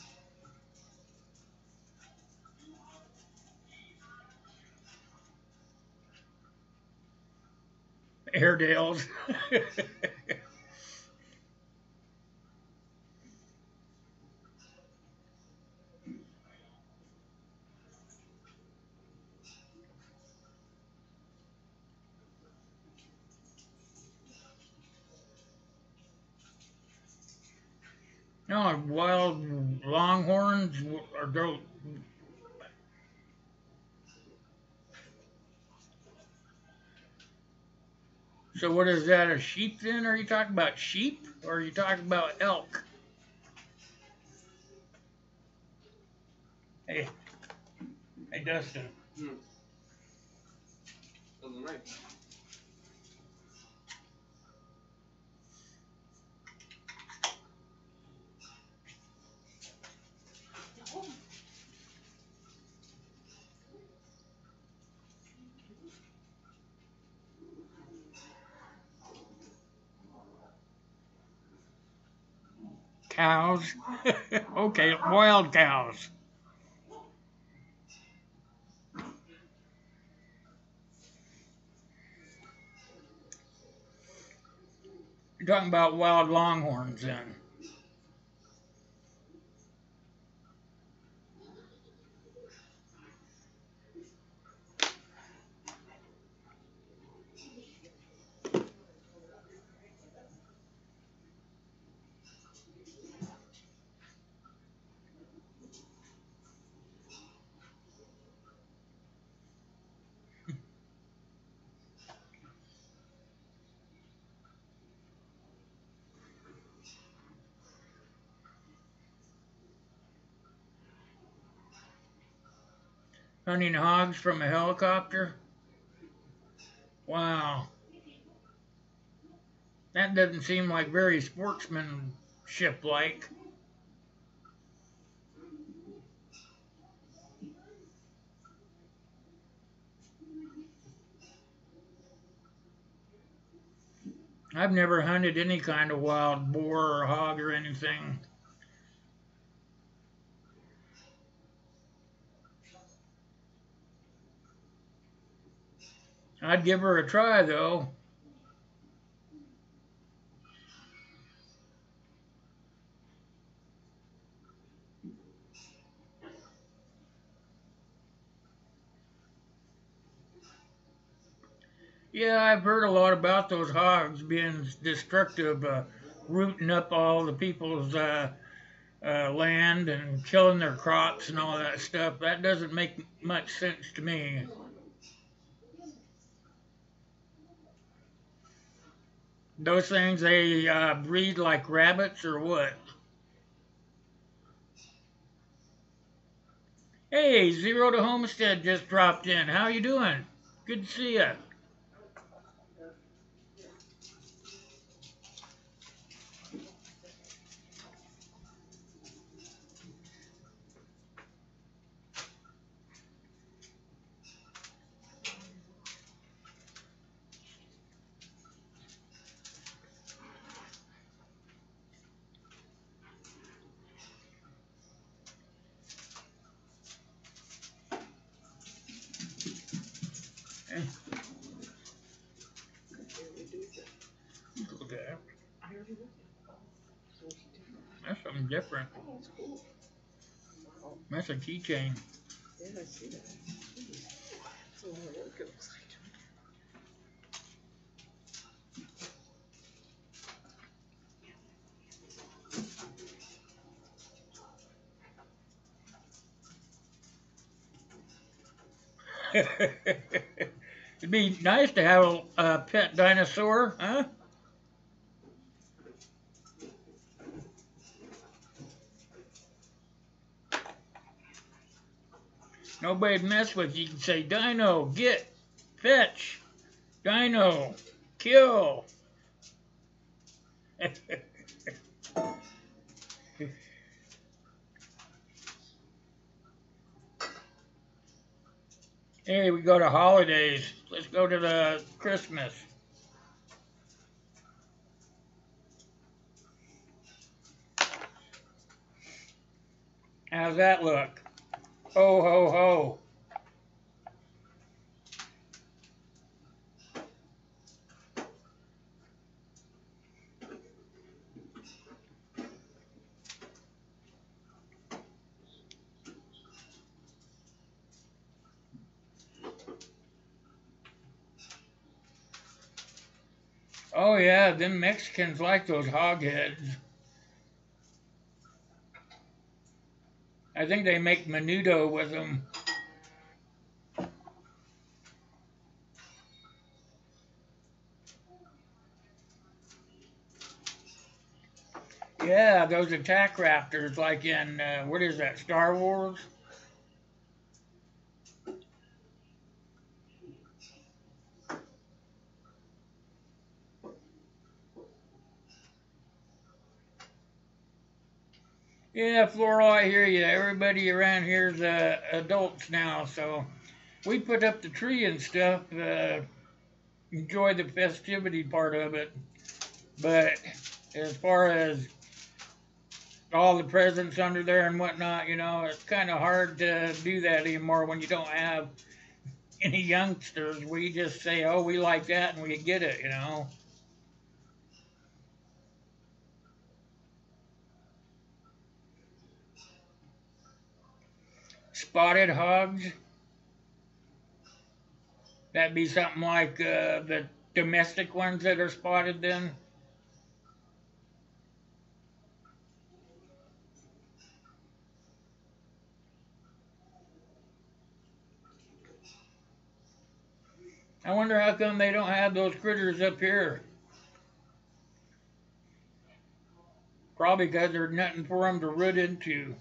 Airedales. No, wild longhorns are those. So what is that, a sheep then? Are you talking about sheep or are you talking about elk? Hey, hey Dustin. Doesn't rain. Cows. Okay, wild cows. You're talking about wild longhorns then. Hunting hogs from a helicopter? Wow. That doesn't seem like very sportsmanship like. I've never hunted any kind of wild boar or hog or anything. I'd give her a try though. Yeah, I've heard a lot about those hogs being destructive, rooting up all the people's land and killing their crops and all that stuff. That doesn't make much sense to me. Those things, they breed like rabbits or what? Hey, Zero to Homestead just dropped in. How you doing? Good to see you. Okay. That's something different. Oh, it's cool. Wow. That's a keychain. Yeah, I see that. It's a lot of work, it looks like. It'd be nice to have a pet dinosaur, huh? Nobody'd mess with you. You can say, Dino, get, fetch, Dino, kill. Hey, we go to holidays. Let's go to the Christmas. How's that look? Ho, ho, ho. Oh yeah, them Mexicans like those hog heads. I think they make menudo with them. Yeah, those attack raptors, like in, what is that, Star Wars? Yeah, Floral, I hear you. Everybody around here's adults now, so we put up the tree and stuff, enjoy the festivity part of it. But as far as all the presents under there and whatnot, it's kind of hard to do that anymore when you don't have any youngsters. We just say, oh, we like that, and we get it. Spotted hogs, that'd be something like the domestic ones that are spotted then. I wonder how come they don't have those critters up here. Probably because there's nothing for them to root into.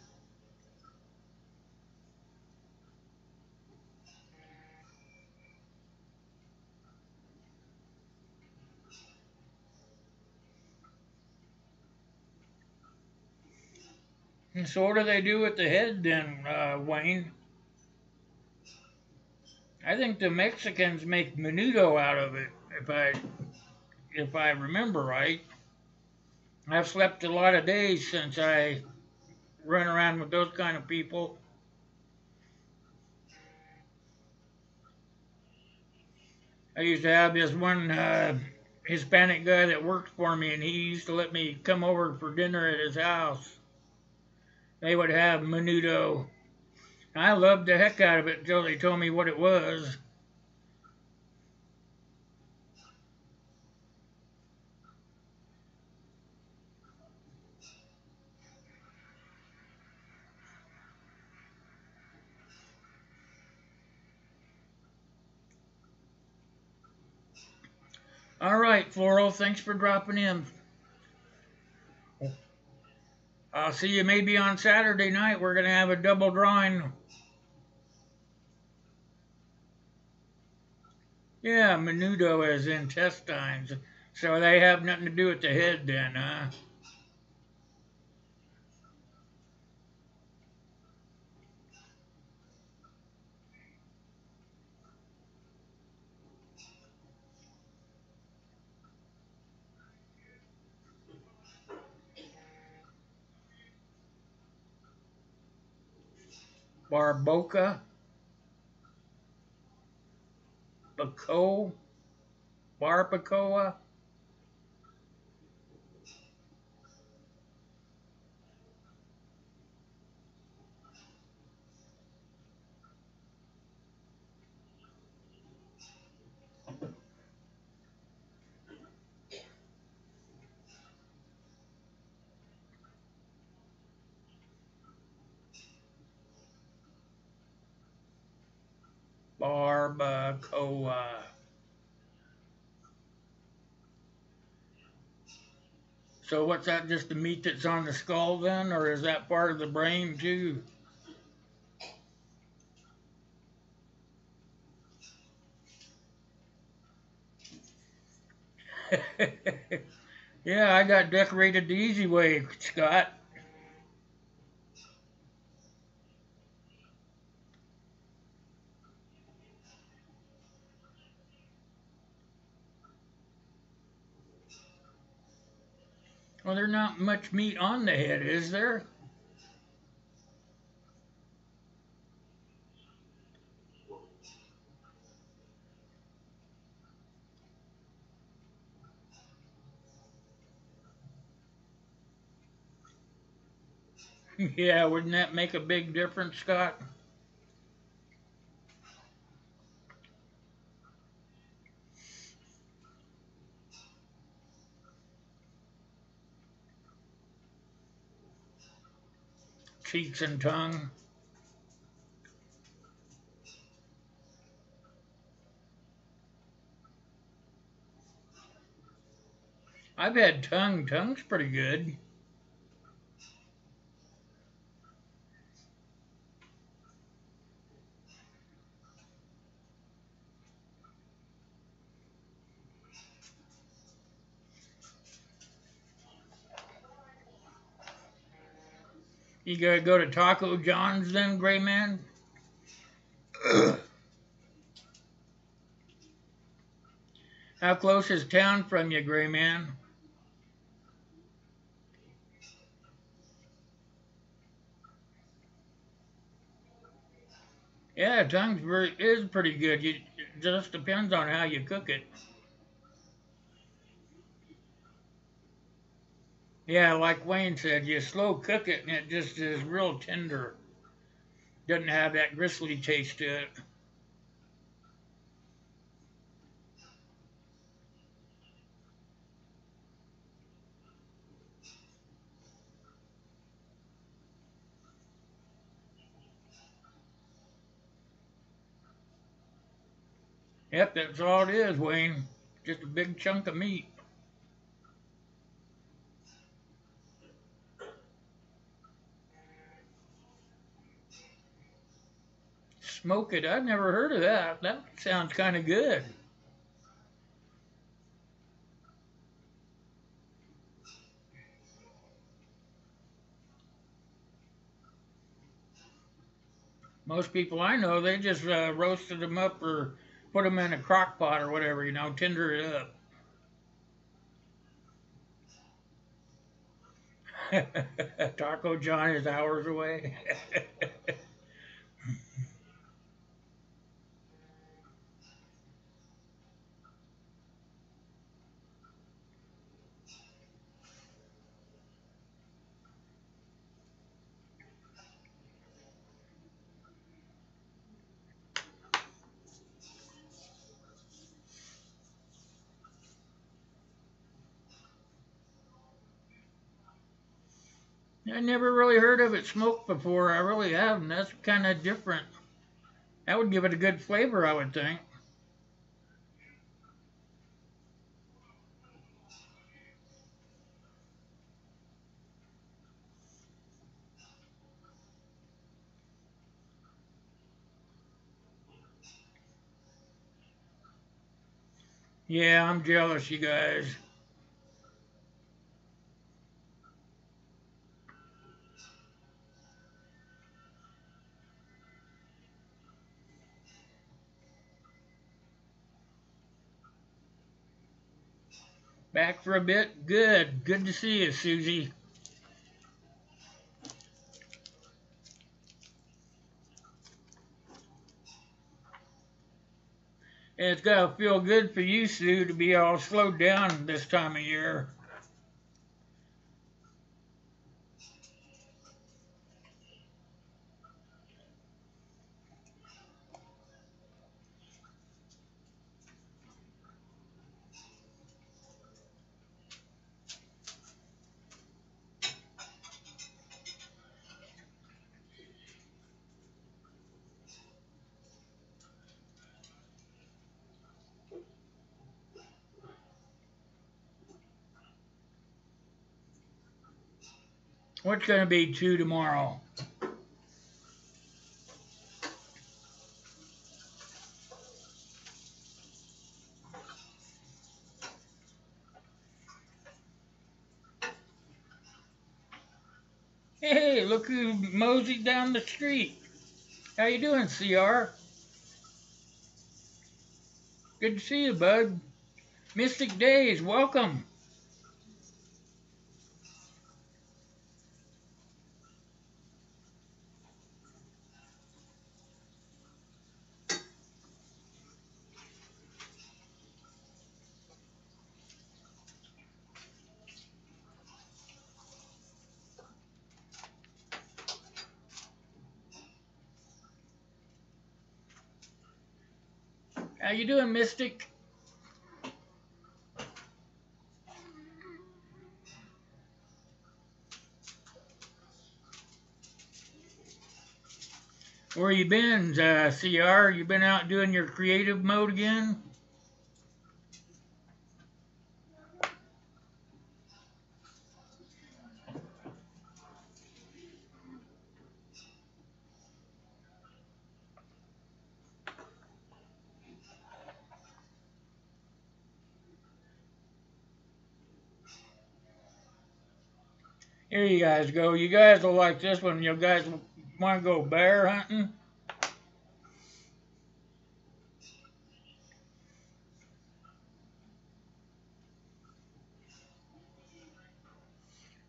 And so what do they do with the head then, Wayne? I think the Mexicans make menudo out of it, if I remember right. I've slept a lot of days since I run around with those kind of people. I used to have this one Hispanic guy that worked for me, and he used to let me come over for dinner at his house. They would have menudo. I loved the heck out of it until they told me what it was. All right, Floral, thanks for dropping in. I'll see you maybe on Saturday night. We're going to have a double drawing. Yeah, menudo as intestines. So they have nothing to do with the head then, huh? Barboca, Baco, Barbacoa. Barbacoa. So what's that, just the meat that's on the skull then, or is that part of the brain too? Yeah, I got decorated the easy way, Scott. Well, there's not much meat on the head, is there? Yeah, wouldn't that make a big difference, Scott? cheeks and tongue. I've had tongue. Tongue's pretty good. You gotta go to Taco John's then, Gray Man? How close is town from you, Gray Man? Yeah, tongue's is pretty good. It just depends on how you cook it. Yeah, like Wayne said, you slow cook it and it just is real tender. Doesn't have that gristly taste to it. Yep, that's all it is, Wayne. Just a big chunk of meat. Smoke it. I've never heard of that. That sounds kind of good. Most people I know, they just roasted them up or put them in a crock pot or whatever, you know, tender it up. Taco John is hours away. I never really heard of it smoked before. I really haven't. That's kind of different. That would give it a good flavor, I would think. Yeah, I'm jealous, you guys. Back for a bit? Good. Good to see you, Susie. And it's got to feel good for you, Sue, to be all slowed down this time of year. What's going to be 2 tomorrow? Hey, look who moseyed down the street. How you doing, CR? Good to see you, bud. Mystic Days, welcome. How you doing, Mystic? Where you been, CR? You been out doing your creative mode again? Here you guys go. You guys will like this one. You guys want to go bear hunting?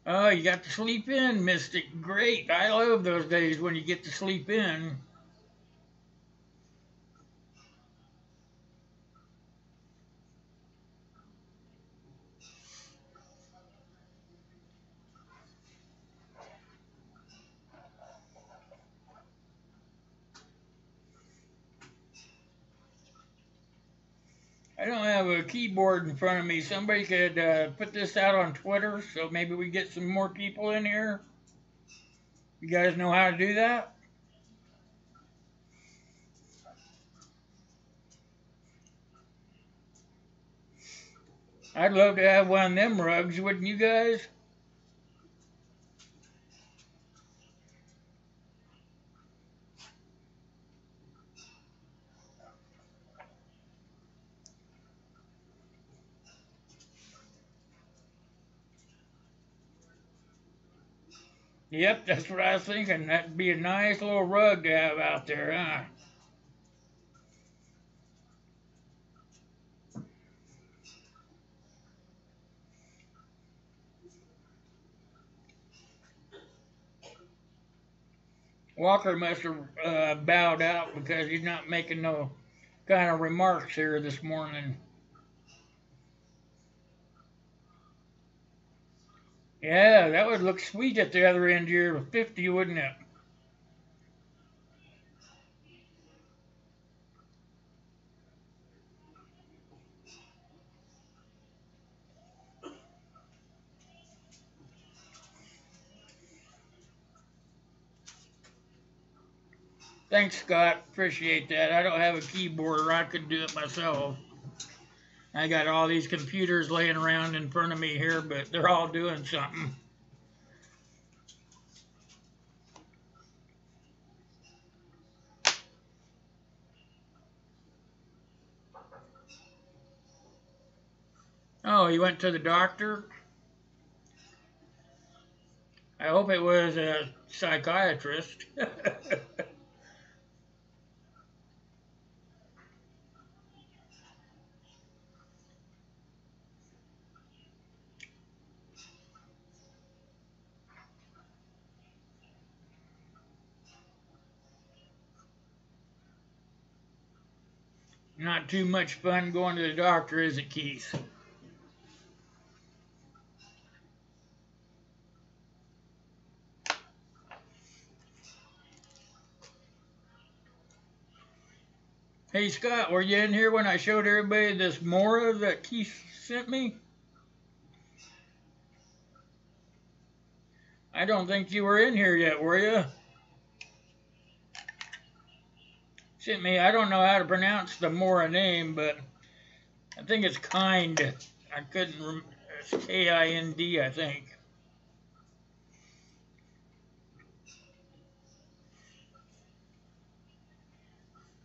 Oh, you got to sleep in, Mystic. Great. I love those days when you get to sleep in. I don't have a keyboard in front of me. Somebody could put this out on Twitter so maybe we get some more people in here. You guys know how to do that? I'd love to have one of them rugs, wouldn't you guys? Yep, that's what I was thinking. That'd be a nice little rug to have out there, huh? Walker must have bowed out because he's not making no kind of remarks here this morning. Yeah, that would look sweet at the other end here with 50, wouldn't it? Thanks, Scott. Appreciate that. I don't have a keyboard or I could do it myself. I got all these computers laying around in front of me here, but they're all doing something. Oh, you went to the doctor? I hope it was a psychiatrist. Not too much fun going to the doctor, is it, Keith? Hey, Scott, were you in here when I showed everybody this Mora that Keith sent me? I don't think you were in here yet, were you? Sent me, I don't know how to pronounce the Mora name, but I think it's Kind. I couldn't remember. It's K-I-N-D, I think.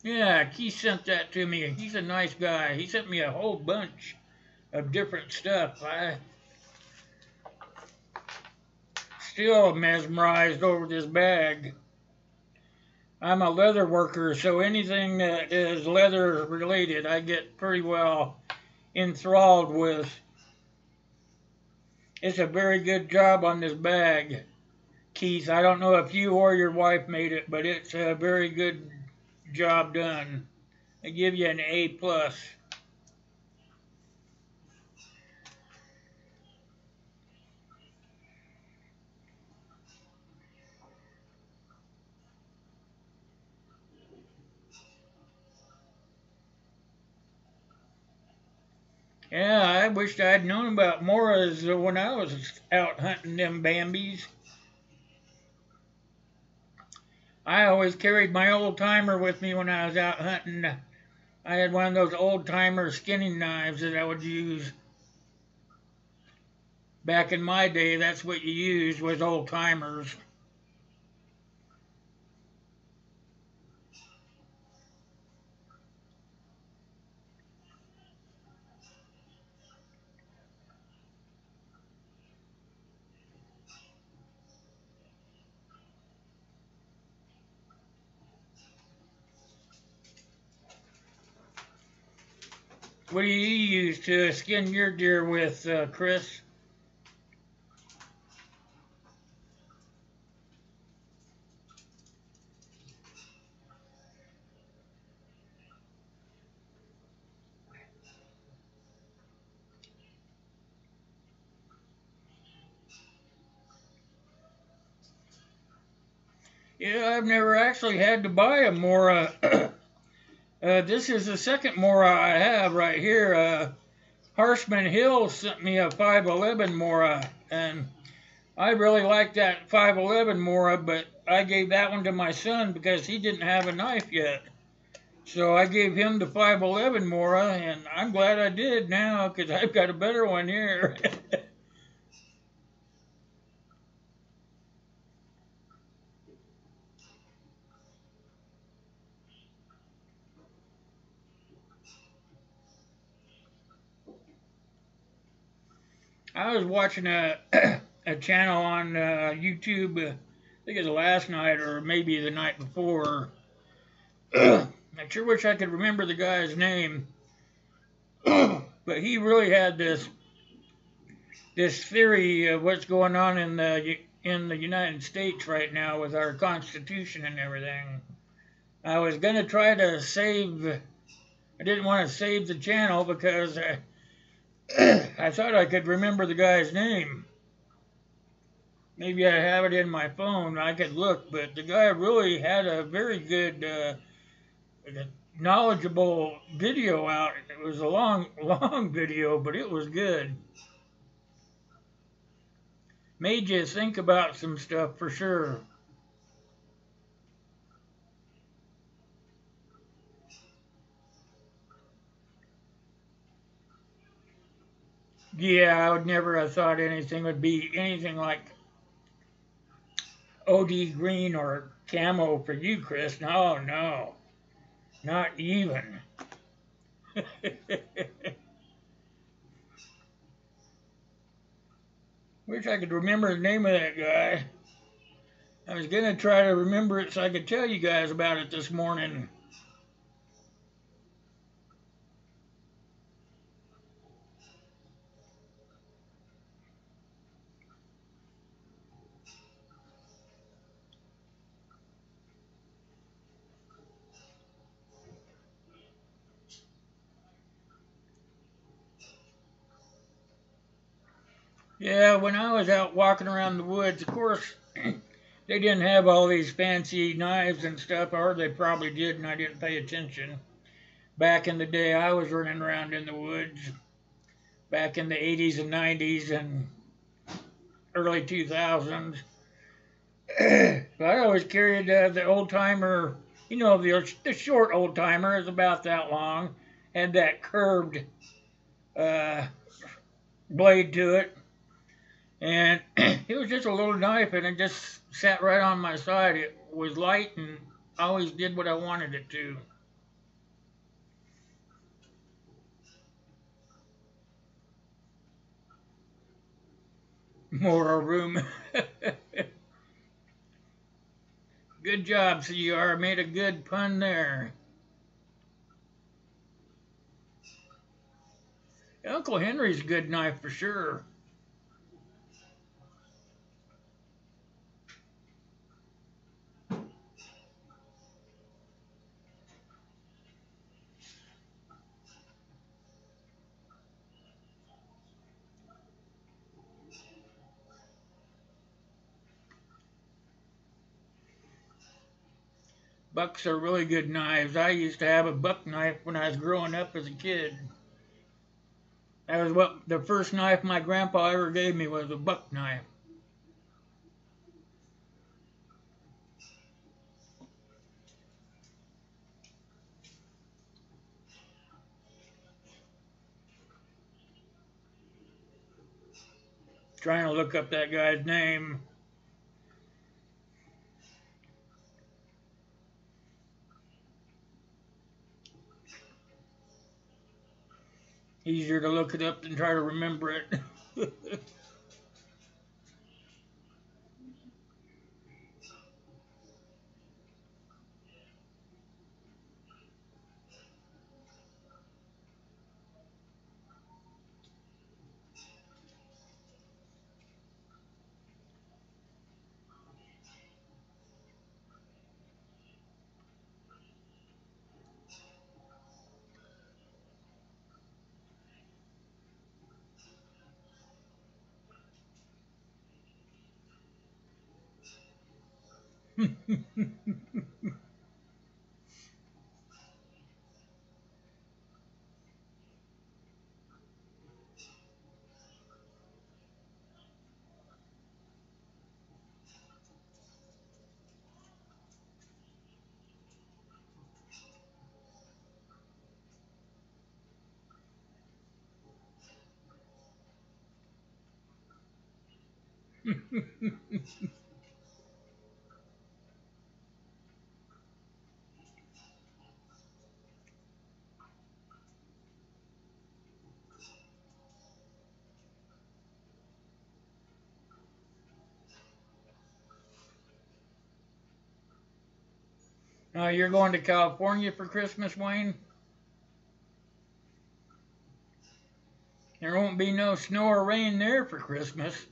Yeah, Keith sent that to me. He's a nice guy. He sent me a whole bunch of different stuff. I still mesmerized over this bag. I'm a leather worker, so anything that is leather related, I get pretty well enthralled with. It's a very good job on this bag, Keith. I don't know if you or your wife made it, but it's a very good job done. I give you an A+. Yeah, I wished I'd known about Moras when I was out hunting them Bambies. I always carried my old timer with me when I was out hunting. I had one of those old timer skinning knives that I would use. Back in my day, that's what you used was old timers. What do you use to skin your deer with, Chris? Yeah, I've never actually had to buy a Mora. This is the second Mora I have right here. Harshman Hill sent me a 511 Mora, and I really like that 511 Mora, but I gave that one to my son because he didn't have a knife yet. So I gave him the 511 Mora, and I'm glad I did now because I've got a better one here. I was watching a channel on YouTube, I think it was last night or maybe the night before. I sure wish I could remember the guy's name, but he really had this theory of what's going on in the United States right now with our Constitution and everything. I was gonna try to save. I didn't want to save the channel because I thought I could remember the guy's name. Maybe I have it in my phone. I could look, but the guy really had a very good, knowledgeable video out. It was a long video, but it was good. Made you think about some stuff for sure. Yeah, I would never have thought anything would be anything like OD green or camo for you, Chris. No, no, not even. Wish I could remember the name of that guy. I was gonna try to remember it so I could tell you guys about it this morning. Yeah, when I was out walking around the woods, of course, they didn't have all these fancy knives and stuff, or they probably did, and I didn't pay attention. Back in the day, I was running around in the woods, back in the 80s and 90s and early 2000s. But I always carried the old timer, you know, the short old timer is about that long, had that curved uh, blade to it. And it was just a little knife, and it just sat right on my side. It was light and always did what I wanted it to. More room. Good job, CR. Made a good pun there. Uncle Henry's a good knife for sure. Bucks are really good knives. I used to have a buck knife when I was growing up as a kid. That was what the first knife my grandpa ever gave me was a buck knife. Trying to look up that guy's name. Easier to look it up than try to remember it. You're going to California for Christmas, Wayne? There won't be no snow or rain there for Christmas.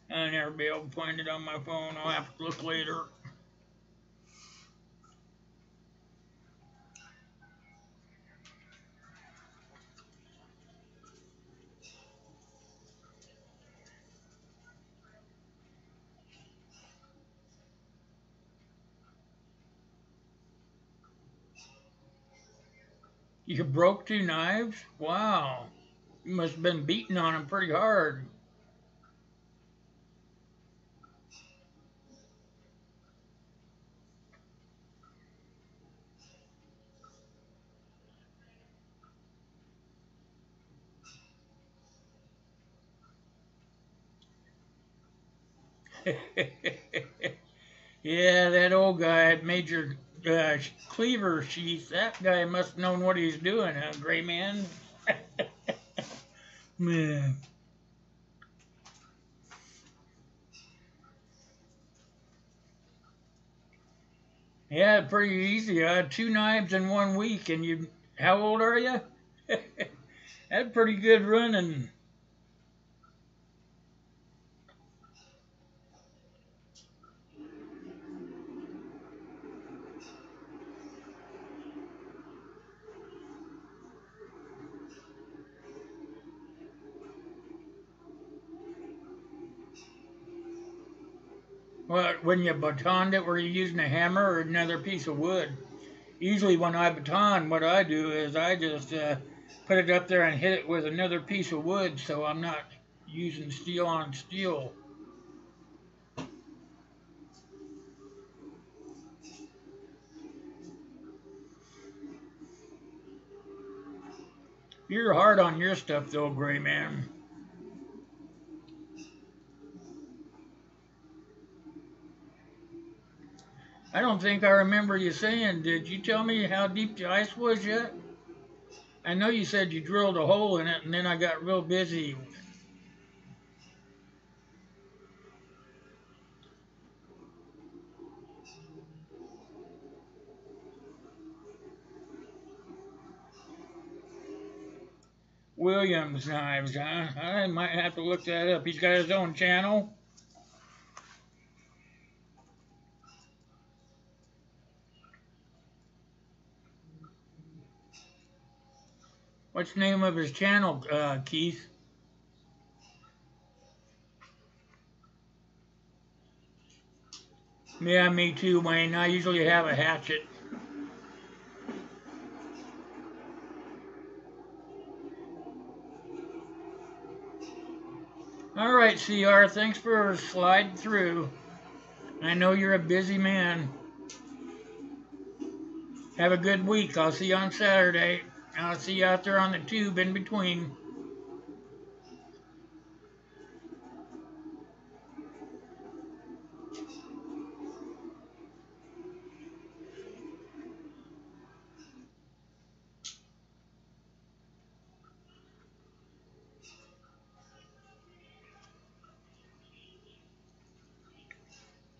I'll never be able to find it on my phone. I'll have to look later. You broke 2 knives? Wow. You must have been beating on them pretty hard. Yeah, that old guy, Major Cleaver Sheath, that guy must have known what he's doing, huh, Gray Man? Man. Yeah, pretty easy. I had 2 knives in 1 week, and you, how old are you? That's pretty good running. Well, when you batoned it, were you using a hammer or another piece of wood? Usually when I baton, what I do is I just put it up there and hit it with another piece of wood, so I'm not using steel on steel. You're hard on your stuff though, Gray Man. I don't think I remember you saying, did you tell me how deep the ice was yet? I know you said you drilled a hole in it and then I got real busy. Williams Knives, huh? I might have to look that up. He's got his own channel. What's the name of his channel, Keith? Yeah, me too, Wayne. I usually have a hatchet. All right, CR, thanks for sliding through. I know you're a busy man. Have a good week. I'll see you on Saturday. I'll see you out there on the tube in between.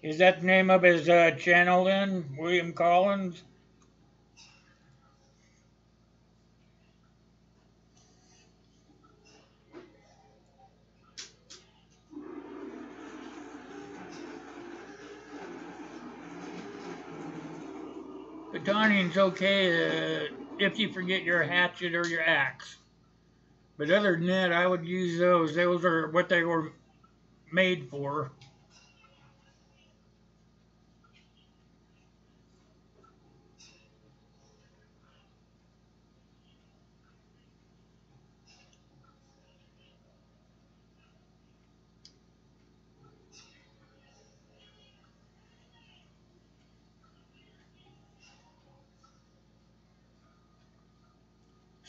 Is that the name of his channel then? William Collins? Batoning's okay if you forget your hatchet or your axe. But other than that, I would use those. Those are what they were made for.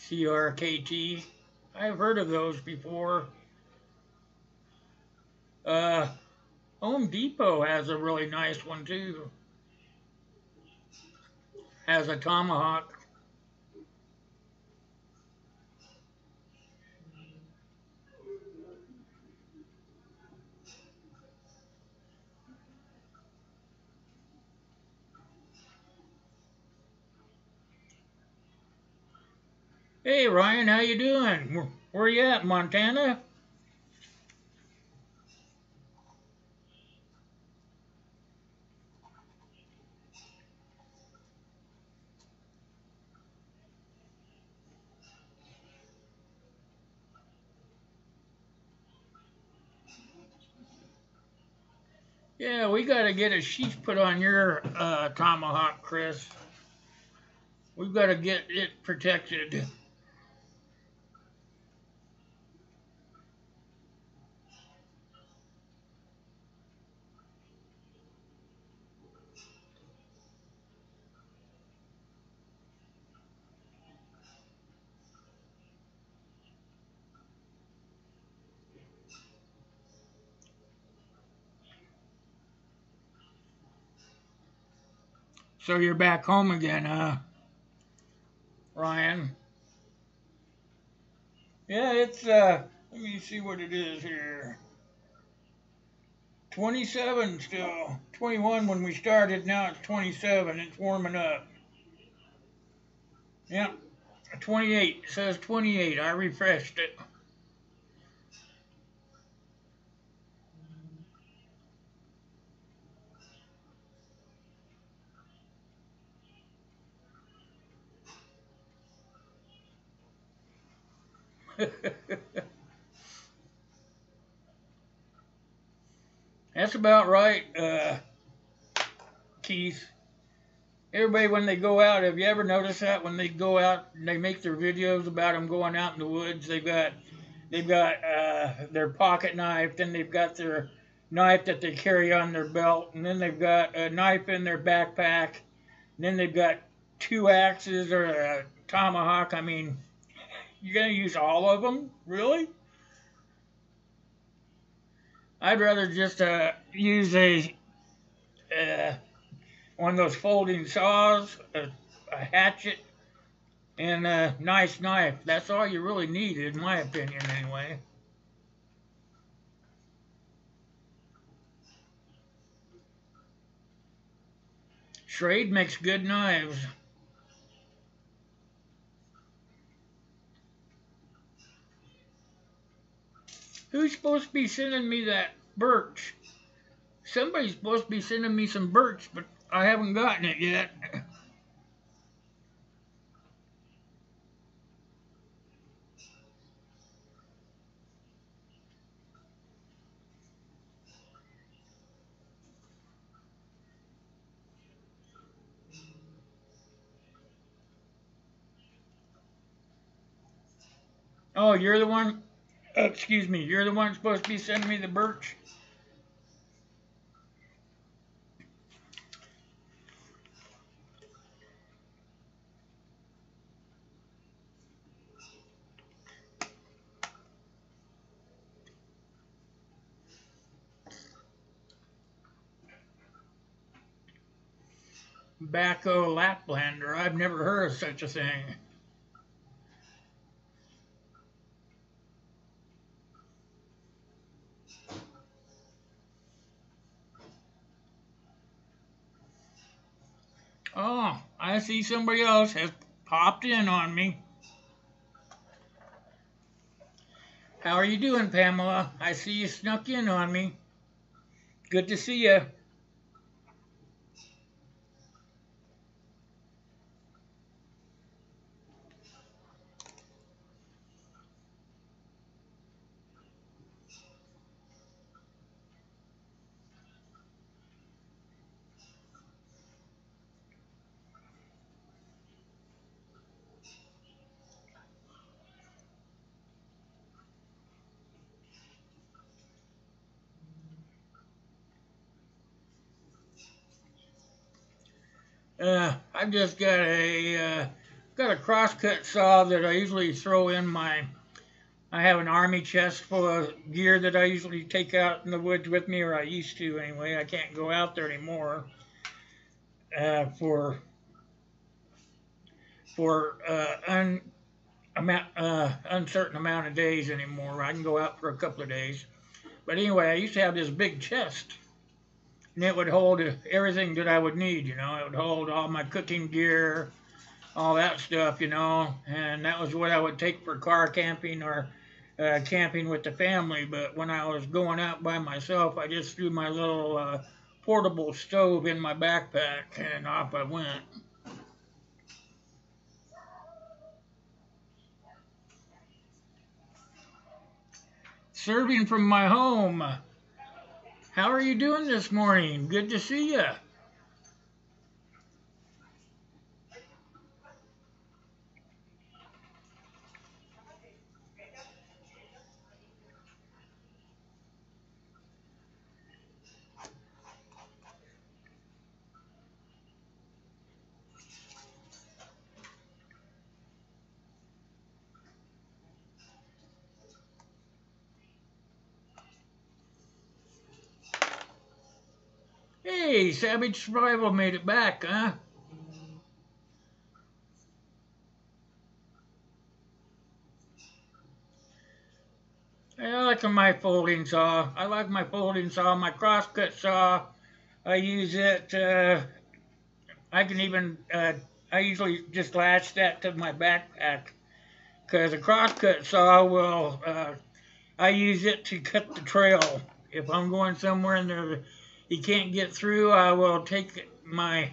CRKT. I've heard of those before. Home Depot has a really nice one too. Has a tomahawk. Hey Ryan, how you doing? Where you at, Montana? Yeah, we gotta get a sheath put on your tomahawk, Chris. We've got to get it protected. So you're back home again, huh, Ryan? Yeah, it's let me see what it is here. 27 still. 21 when we started, now it's 27. It's warming up. Yep, 28. It says 28. I refreshed it. That's about right, Keith. Everybody, when they go out, have you ever noticed that when they go out and they make their videos about them going out in the woods, they've got their pocket knife, then they've got their knife that they carry on their belt, and then they've got a knife in their backpack, and then they've got two axes or a tomahawk. I mean, you're gonna use all of them, really? I'd rather just use uh, one of those folding saws, a hatchet, and a nice knife. That's all you really need, in my opinion, anyway. Schrade makes good knives. Who's supposed to be sending me that birch? Somebody's supposed to be sending me some birch, but I haven't gotten it yet. Oh, you're the one? Excuse me, you're the one supposed to be sending me the birch? Baco Laplander. I've never heard of such a thing. Oh, I see somebody else has popped in on me. How are you doing, Pamela? I see you snuck in on me. Good to see you. I've just got a crosscut saw that I usually throw in my. I have an army chest full of gear that I usually take out in the woods with me, or I used to anyway. I can't go out there anymore for uncertain amount of days anymore. I can go out for a couple of days, but anyway, I used to have this big chest, and it would hold everything that I would need. You know, it would hold all my cooking gear, all that stuff. You know, and that was what I would take for car camping or camping with the family. But when I was going out by myself, I just threw my little portable stove in my backpack, and off I went. Serving from my home. How are you doing this morning? Good to see you. Hey, Savage Survival made it back, huh? I like my folding saw. I like my folding saw, my crosscut saw. I use it. I can even. I usually just latch that to my backpack because a crosscut saw will. I use it to cut the trail. If I'm going somewhere and you can't get through, I will take my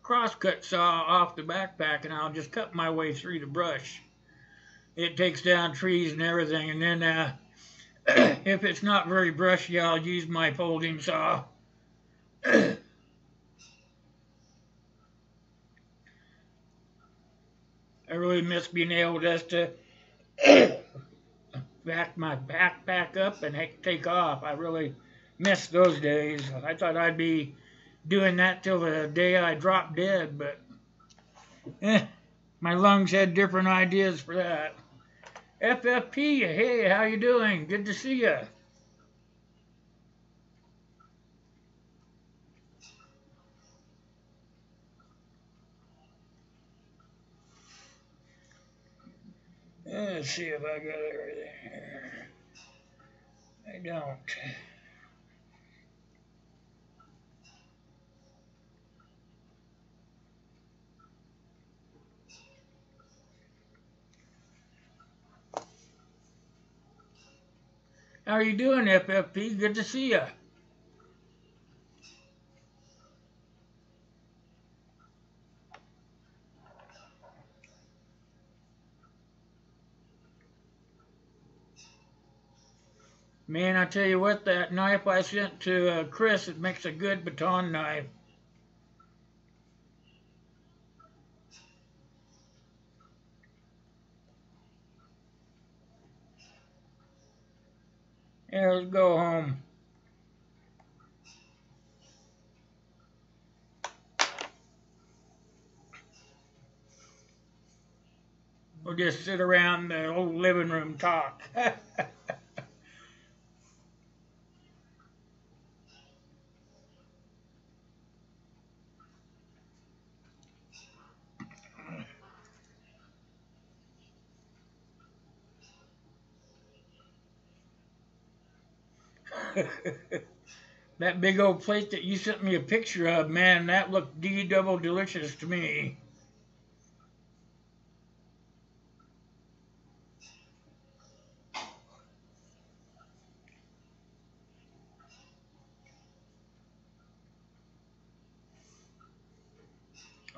crosscut saw off the backpack and I'll just cut my way through the brush. It takes down trees and everything, and then if it's not very brushy, I'll use my folding saw. I really miss being able just to back my backpack up and take off. I really miss those days. I thought I'd be doing that till the day I dropped dead, but my lungs had different ideas for that. FFP, hey, how you doing? Good to see you. Let's see if I got everything here. I don't. How are you doing, FFP? Good to see you. Man, I tell you what, that knife I sent to Chris, it makes a good baton knife. Yeah, let's go home. We'll just sit around the old living room talk. That big old plate that you sent me a picture of, man, that looked double delicious to me.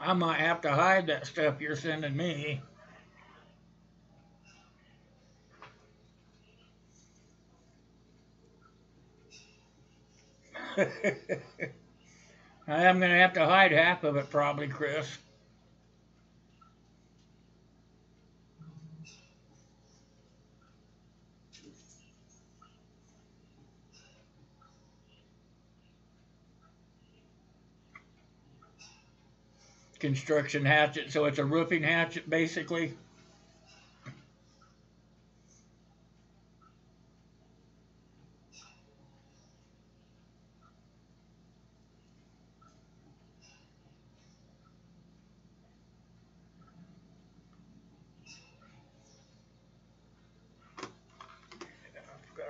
I might have to hide that stuff you're sending me. I am going to have to hide half of it probably, Chris. Construction hatchet, so it's a roofing hatchet basically.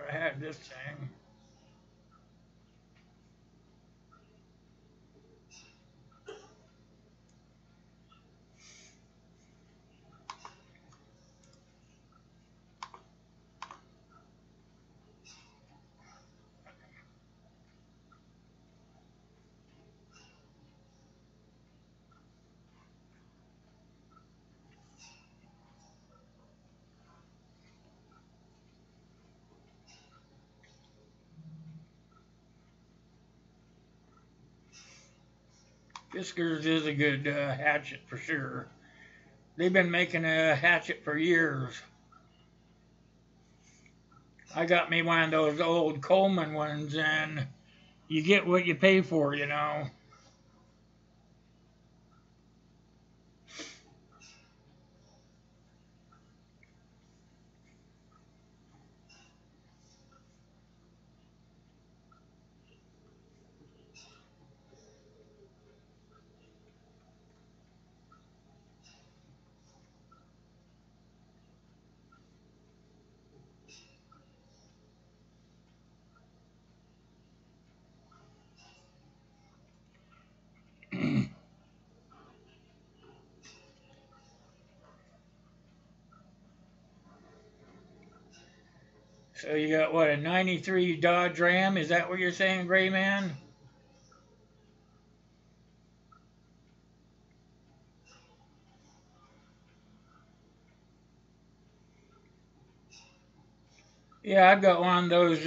I had this thing. Fiskars is a good hatchet for sure. They've been making a hatchet for years. I got me one of those old Coleman ones, and you get what you pay for, you know. So you got what, a 93 Dodge Ram? Is that what you're saying, Gray Man? Yeah, I've got one of those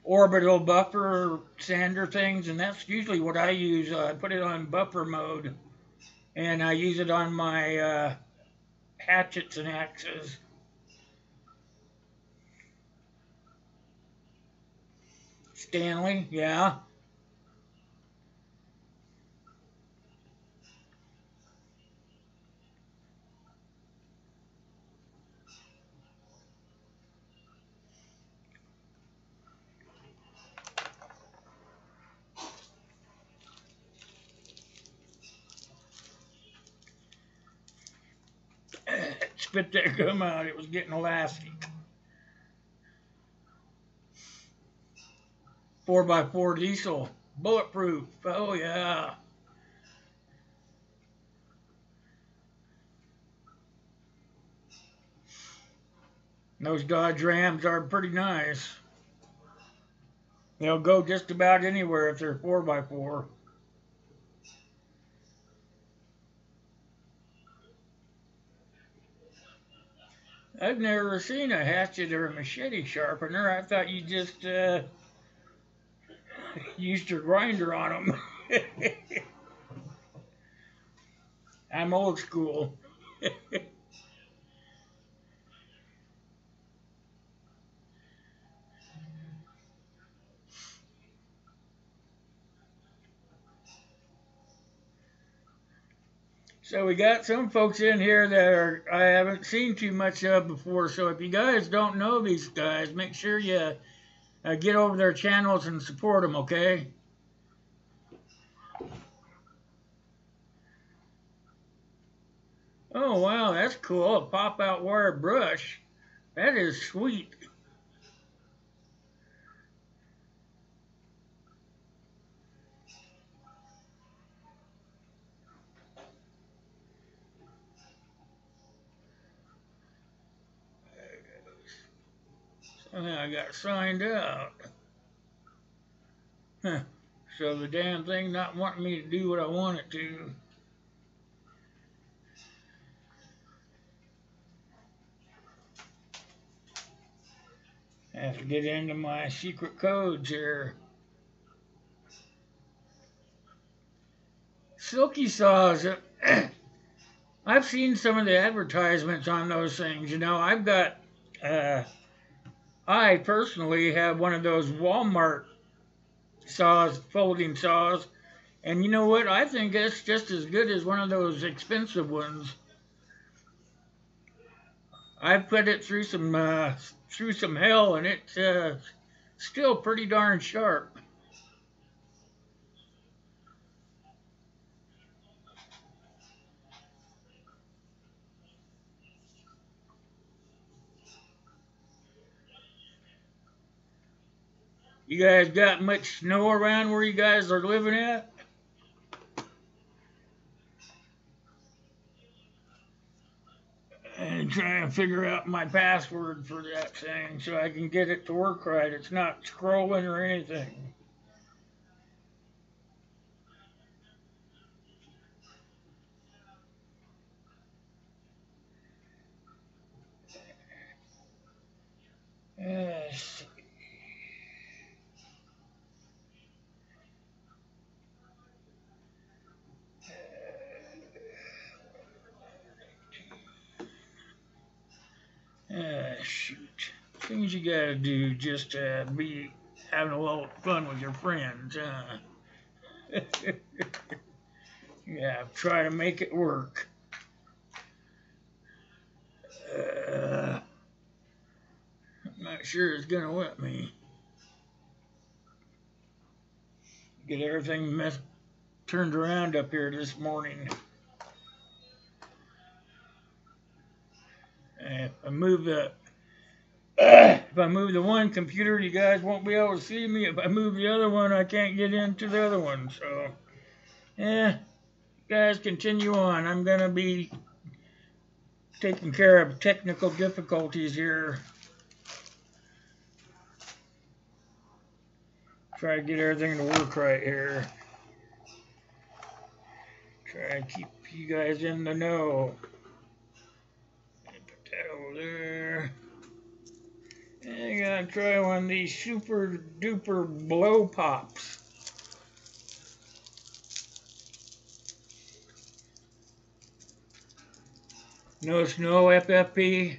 orbital buffer sander things, and that's usually what I use. I put it on buffer mode, and I use it on my hatchets and axes. Stanley, yeah. Spit that gum out. It was getting elastic. 4x4 diesel, bulletproof. Oh yeah. Those Dodge Rams are pretty nice. They'll go just about anywhere if they're 4x4. I've never seen a hatchet or a machete sharpener. I thought you just used your grinder on them. I'm old school. So we got some folks in here that I haven't seen too much of before. So if you guys don't know these guys, make sure you get over their channels and support them, okay? Oh wow, that's cool. A pop-out wire brush. That is sweet. Somehow I got signed out. Huh. So the damn thing not wanting me to do what I want it to. I have to get into my secret codes here. Silky saws. I've seen some of the advertisements on those things. You know, I've got. I personally have one of those Walmart saws, folding saws, and you know what? I think it's just as good as one of those expensive ones. I've put it through some hell, and it's still pretty darn sharp. You guys got much snow around where you guys are living at? And trying to figure out my password for that thing so I can get it to work right. It's not scrolling or anything. Yes. Shoot. Things you gotta do just to be having a little fun with your friends. Yeah, try to make it work. I'm not sure it's gonna let me. Get everything turned around up here this morning. If I move the one computer, you guys won't be able to see me. If I move the other one, I can't get into the other one. So, yeah, guys, continue on. I'm gonna be taking care of technical difficulties here. Try to get everything to work right here. Try to keep you guys in the know. Put that over there. And I gotta try one of these super duper blow pops. No snow, FFP.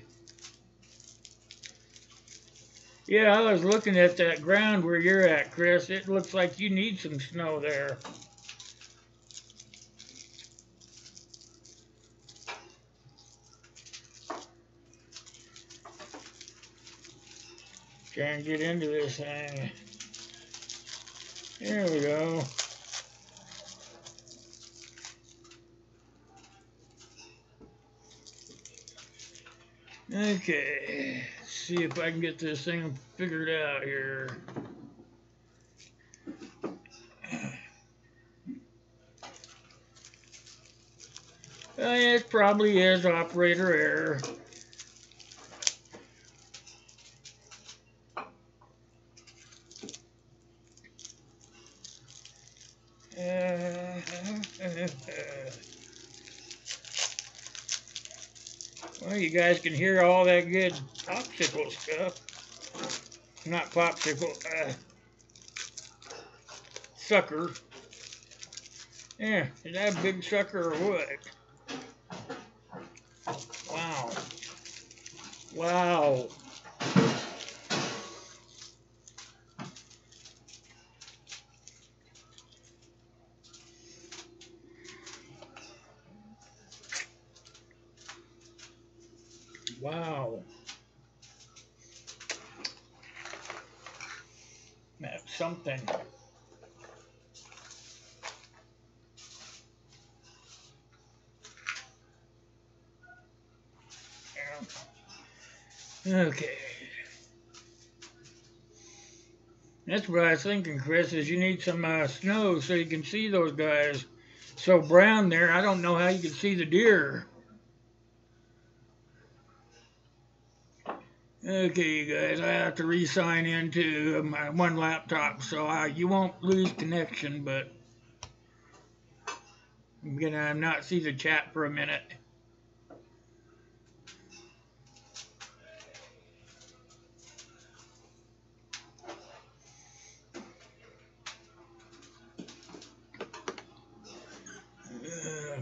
Yeah, I was looking at that ground where you're at, Chris. It looks like you need some snow there. Trying to get into this thing. There we go. Okay, let's see if I can get this thing figured out here. It probably is operator error. Well, you guys can hear all that good popsicle stuff. Not popsicle, sucker. Yeah, is that a big sucker or what? Wow. Wow. Wow. That's something. Okay. That's what I was thinking, Chris, is you need some snow so you can see those guys. So brown there, I don't know how you can see the deer. Okay, you guys, I have to re-sign into my one laptop, so you won't lose connection, but I'm gonna not see the chat for a minute.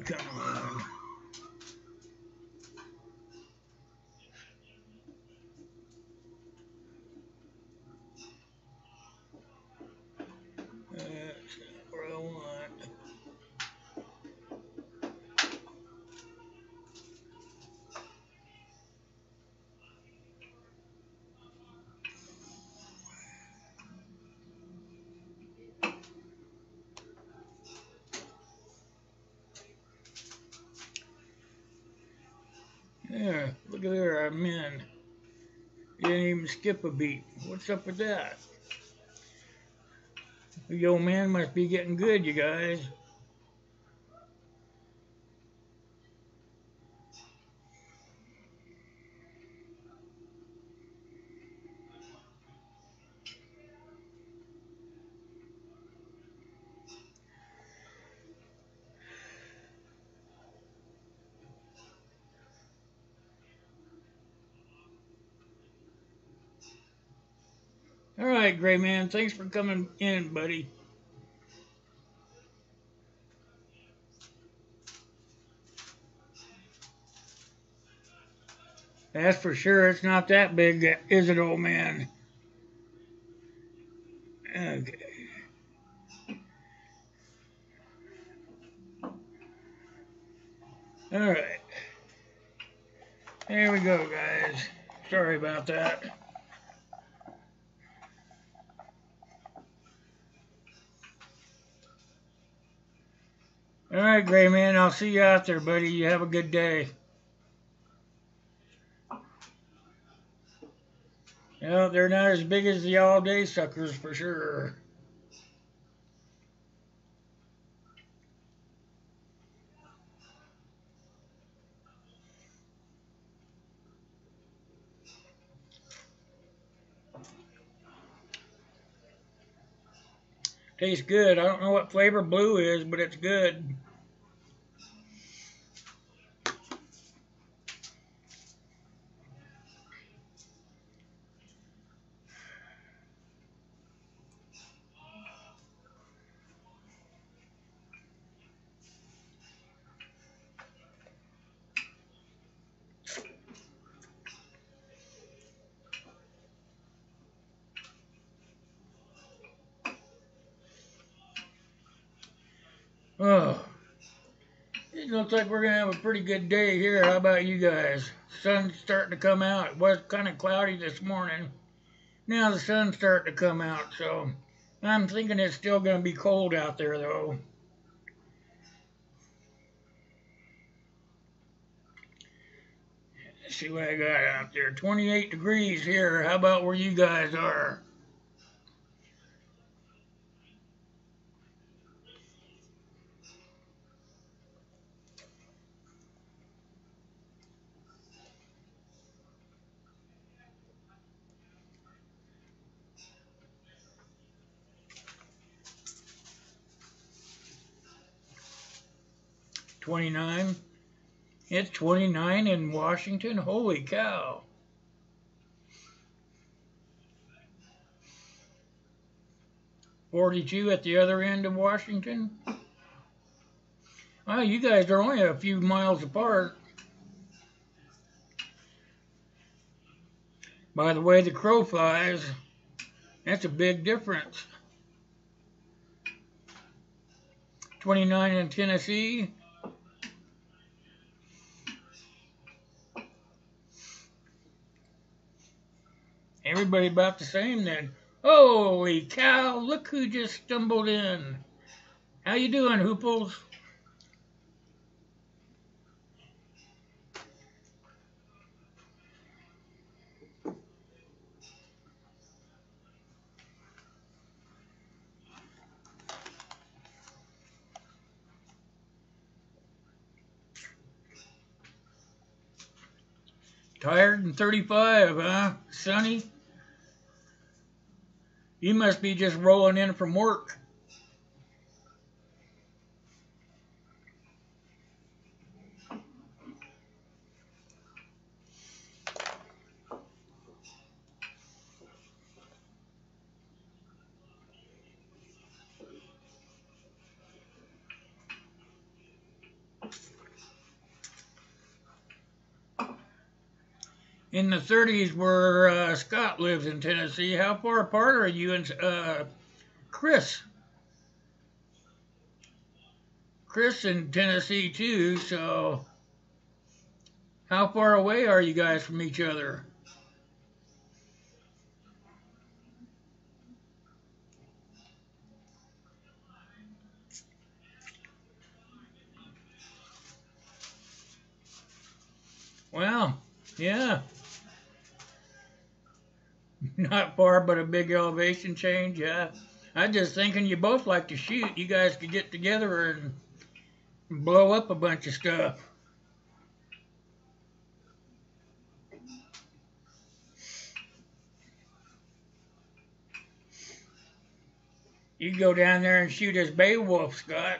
Come on. That's not what I want. Yeah, look at there, I'm in. You didn't even skip a beat. What's up with that? The old man must be getting good, you guys. All right, Gray Man, thanks for coming in, buddy. That's for sure. It's not that big, is it, old man? Okay. All right. There we go, guys. Sorry about that. All right, Gray Man, I'll see you out there, buddy. You have a good day. Yeah, they're not as big as the all-day suckers for sure. Tastes good. I don't know what flavor blue is, but it's good. Oh, it looks like we're going to have a pretty good day here. How about you guys? Sun's starting to come out. It was kind of cloudy this morning. Now the sun's starting to come out, so I'm thinking it's still going to be cold out there, though. Let's see what I got out there. 28 degrees here. How about where you guys are? $29. It's 29 in Washington. Holy cow. $42 at the other end of Washington. Oh, you guys are only a few miles apart. By the way the crow flies, that's a big difference. 29 in Tennessee. Everybody about the same then. Holy cow, look who just stumbled in. How you doing, Hooples? Tired and 35, huh, Sonny? You must be just rolling in from work. In the 30s where Scott lives in Tennessee. How far apart are you and Chris? Chris in Tennessee too, so how far away are you guys from each other? Well, yeah. Not far, but a big elevation change, yeah. I'm just thinking you both like to shoot. You guys could get together and blow up a bunch of stuff. You go down there and shoot as Beowulf, Scott.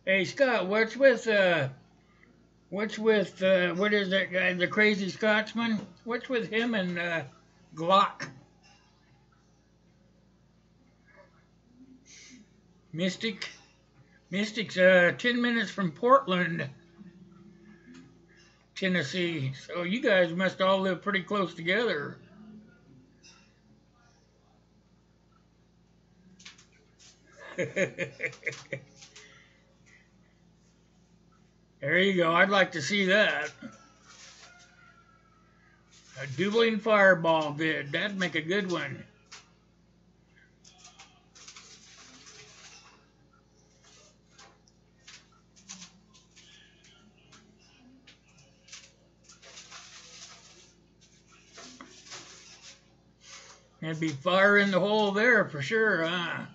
Hey, Scott, what is that guy, the crazy Scotsman? What's with him and Glock? Mystic's 10 minutes from Portland, Tennessee. So you guys must all live pretty close together. There you go. I'd like to see that. A dueling fireball vid. That'd make a good one. There'd be fire in the hole there for sure, huh?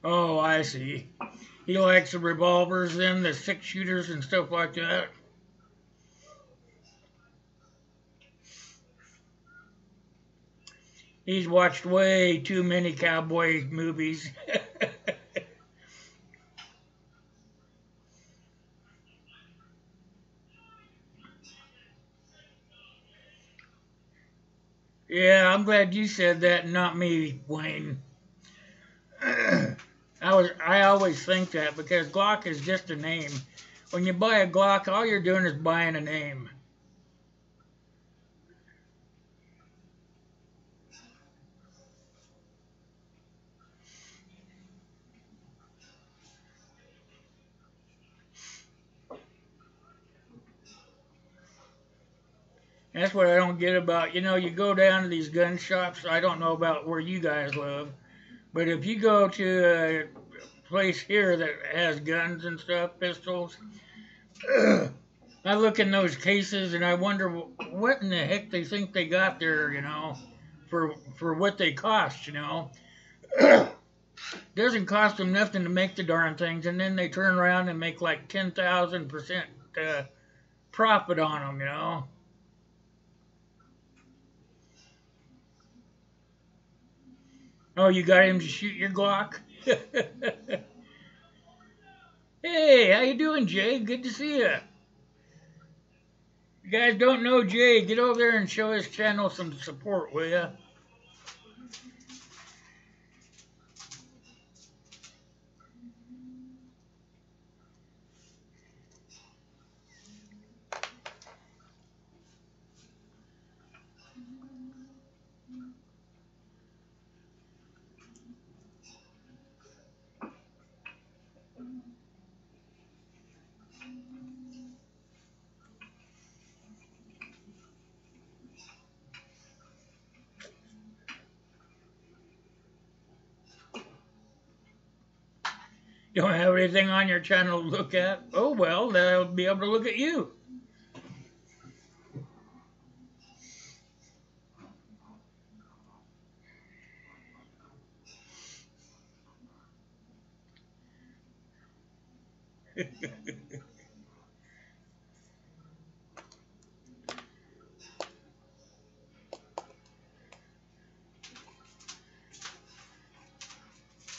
Oh, I see. He likes the revolvers then, the 6-shooters and stuff like that. He's watched way too many cowboy movies. Yeah, I'm glad you said that and not me, Wayne. I always think that because Glock is just a name. When you buy a Glock, all you're doing is buying a name. That's what I don't get about, you go down to these gun shops. I don't know about where you guys live, but if you go to a place here that has guns and stuff, pistols, I look in those cases and I wonder what in the heck they think they got there, for what they cost, Doesn't cost them nothing to make the darn things, and then they turn around and make like 10,000% profit on them, Oh, you got him to shoot your Glock? Hey, how you doing, Jay? Good to see you. You guys don't know Jay, get over there and show his channel some support, will ya? Don't have anything on your channel to look at? Oh, well, they'll be able to look at you.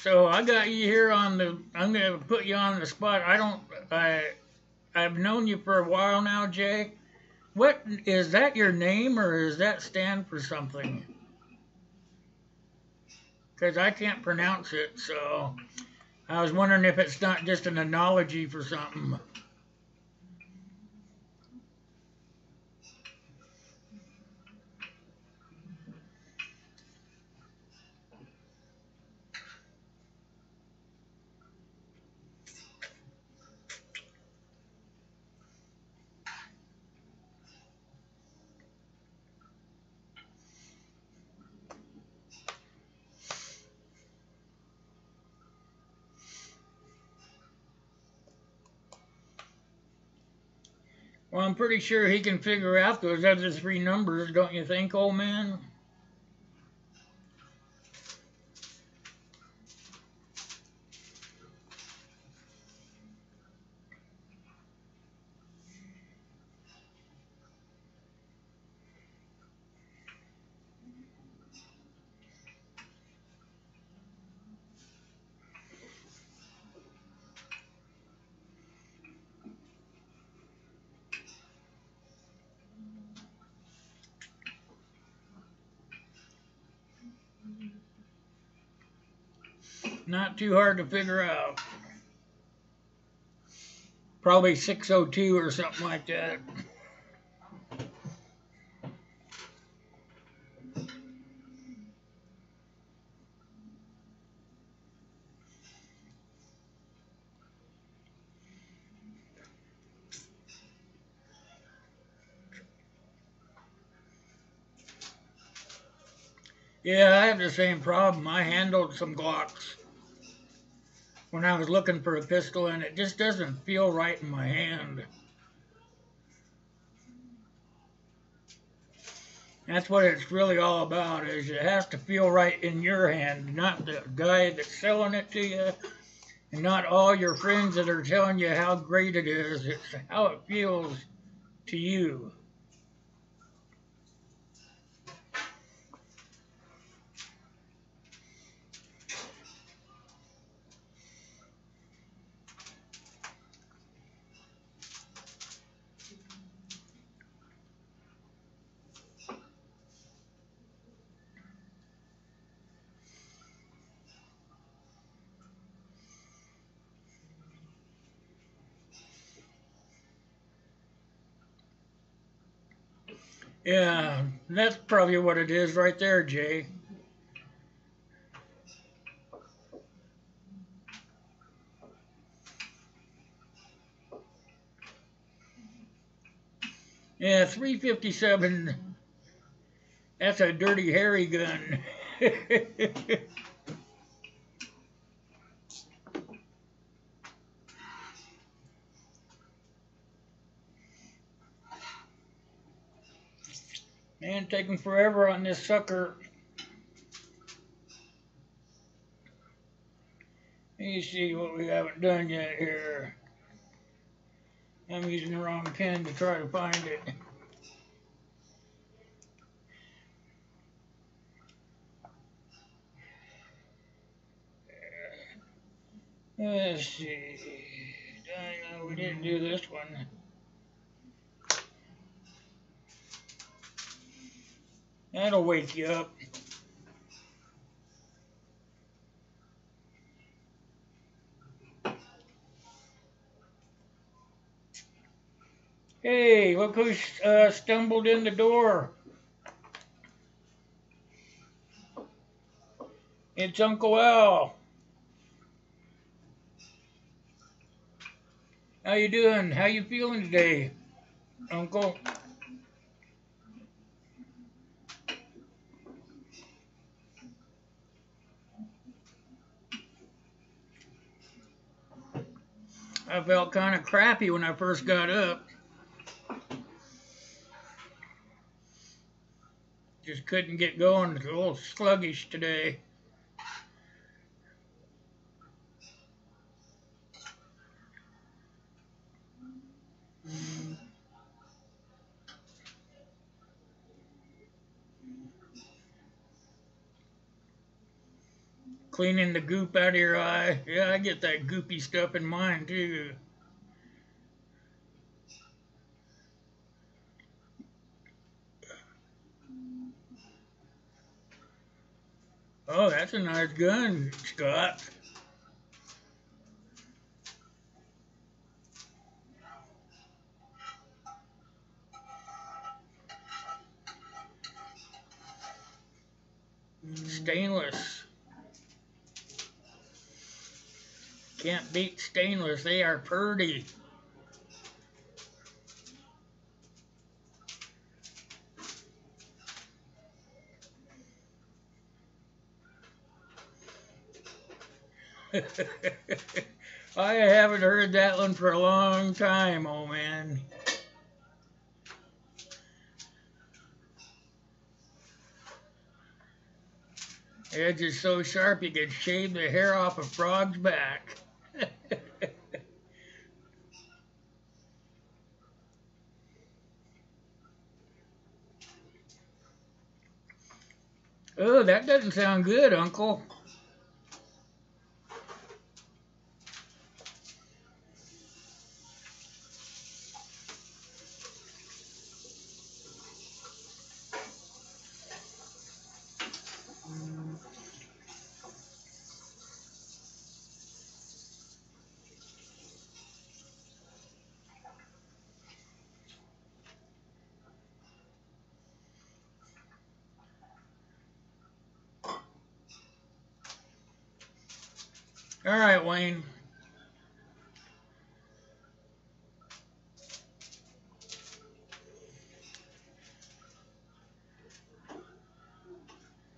So I got you here on the. I'm gonna put you on the spot. I've known you for a while now, Jay. What is that? Your name, or does that stand for something? Because I can't pronounce it, so I was wondering if it's not just an analogy for something. Well, I'm pretty sure he can figure out those other three numbers, don't you think, old man? Not too hard to figure out. Probably 602 or something like that. Yeah, I have the same problem. I handled some Glocks when I was looking for a pistol, and it just doesn't feel right in my hand. That's what it's really all about, is it has to feel right in your hand, not the guy that's selling it to you, and not all your friends that are telling you how great it is. It's how it feels to you. Yeah, that's probably what it is right there, Jay. Yeah, 357, that's a dirty, hairy gun. Man, taking forever on this sucker. Let me see what we haven't done yet here. I'm using the wrong pen to try to find it. Let's see. know we didn't do this one. That'll wake you up. Hey, look who stumbled in the door. It's Uncle Al. How you doing? How you feeling today, Uncle? I felt kind of crappy when I first got up. Just couldn't get going. It's a little sluggish today. Cleaning the goop out of your eye. Yeah, I get that goopy stuff in mine too. Oh, that's a nice gun, Scott. Stainless. Can't beat stainless. They are purty. I haven't heard that one for a long time, oh man. The edge is so sharp you could shave the hair off a frog's back. Oh, that doesn't sound good, Uncle. All right, Wayne.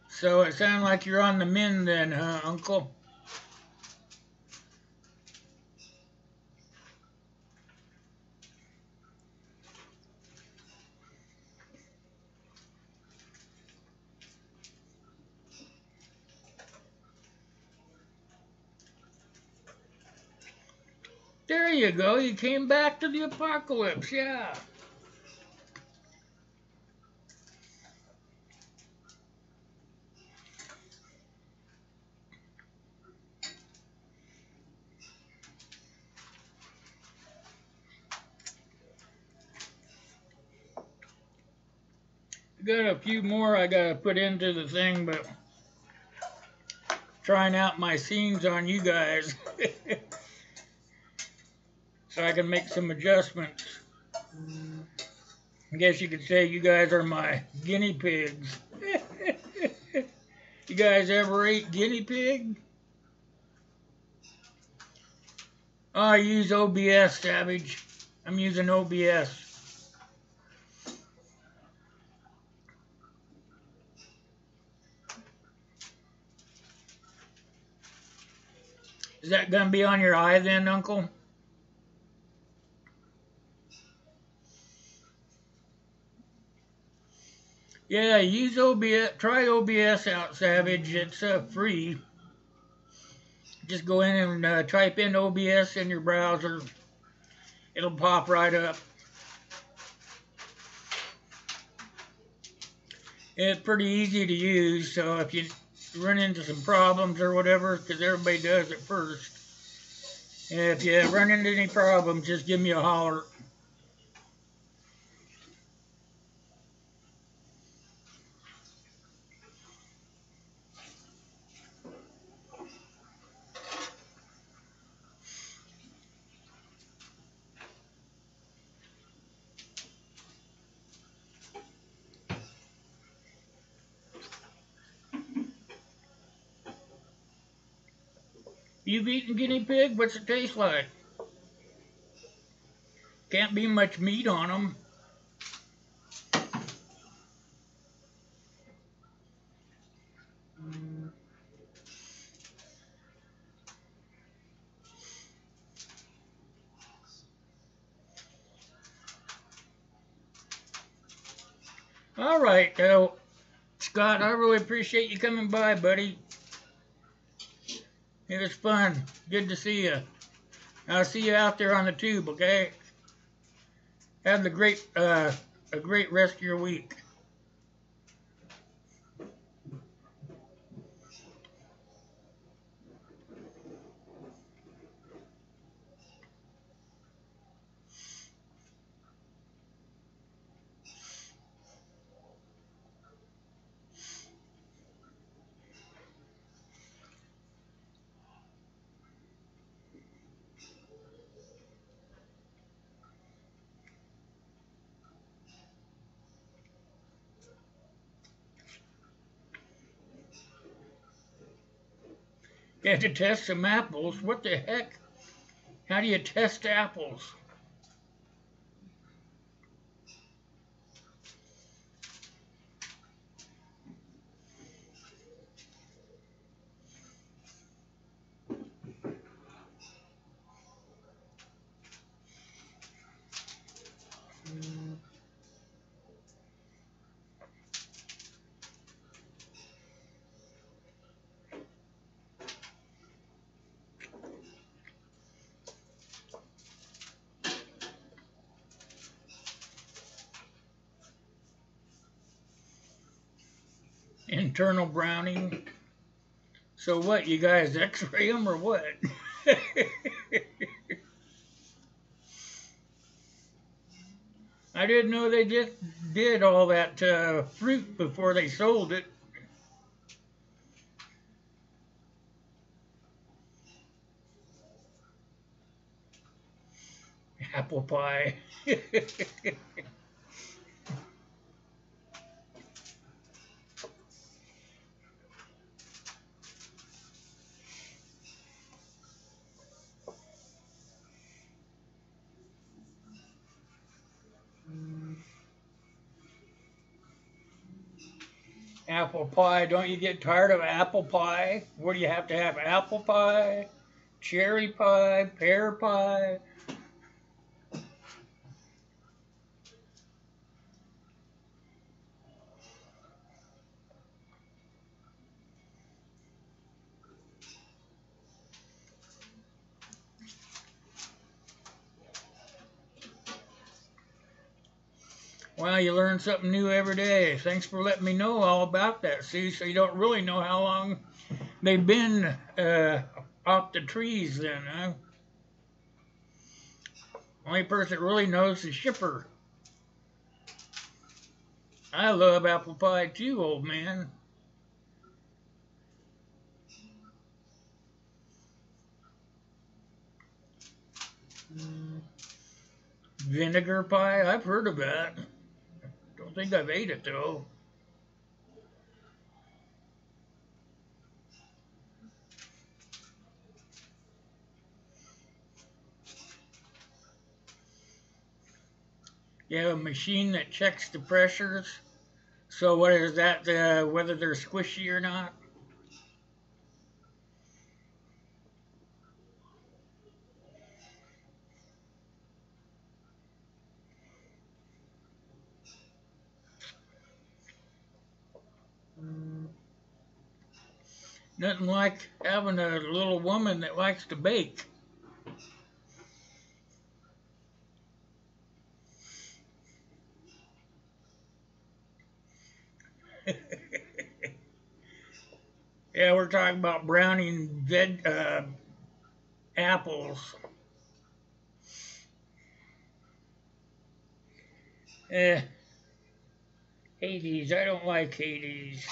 So it sounds like you're on the mend then, huh, Uncle? There you go. You came back to the apocalypse, yeah. Got a few more I gotta put into the thing, but trying out my scenes on you guys so I can make some adjustments. I guess you could say you guys are my guinea pigs. You guys ever ate guinea pig? Oh, I use OBS, Savage. I'm using OBS. Is that gonna be on your eye then, Uncle? Yeah, use OBS. Try OBS out, Savage. It's free. Just go in and type in OBS in your browser. It'll pop right up. It's pretty easy to use, so if you run into some problems or whatever, because everybody does at first, If you run into any problems, just give me a holler. You've eaten guinea pig? What's it taste like? Can't be much meat on them. All right, Scott, I really appreciate you coming by, buddy. It was fun. Good to see you. I'll see you out there on the tube, okay? Have a great rest of your week. You have to test some apples. What the heck? How do you test apples? Internal browning. So what, you guys x-ray them or what? I didn't know they just did all that fruit before they sold it. Apple pie. Apple pie. Don't you get tired of apple pie? What do you have to have? Apple pie, cherry pie, pear pie. Well, you learn something new every day. Thanks for letting me know all about that. See, so you don't really know how long they've been off the trees then, huh? Only person that really knows is Shipper. I love apple pie too, old man. Vinegar pie? I've heard of that. Don't think I've ate it though. You have a machine that checks the pressures. So what is that, whether they're squishy or not? Nothing like having a little woman that likes to bake. Yeah, we're talking about browning apples. Hades, I don't like Hades.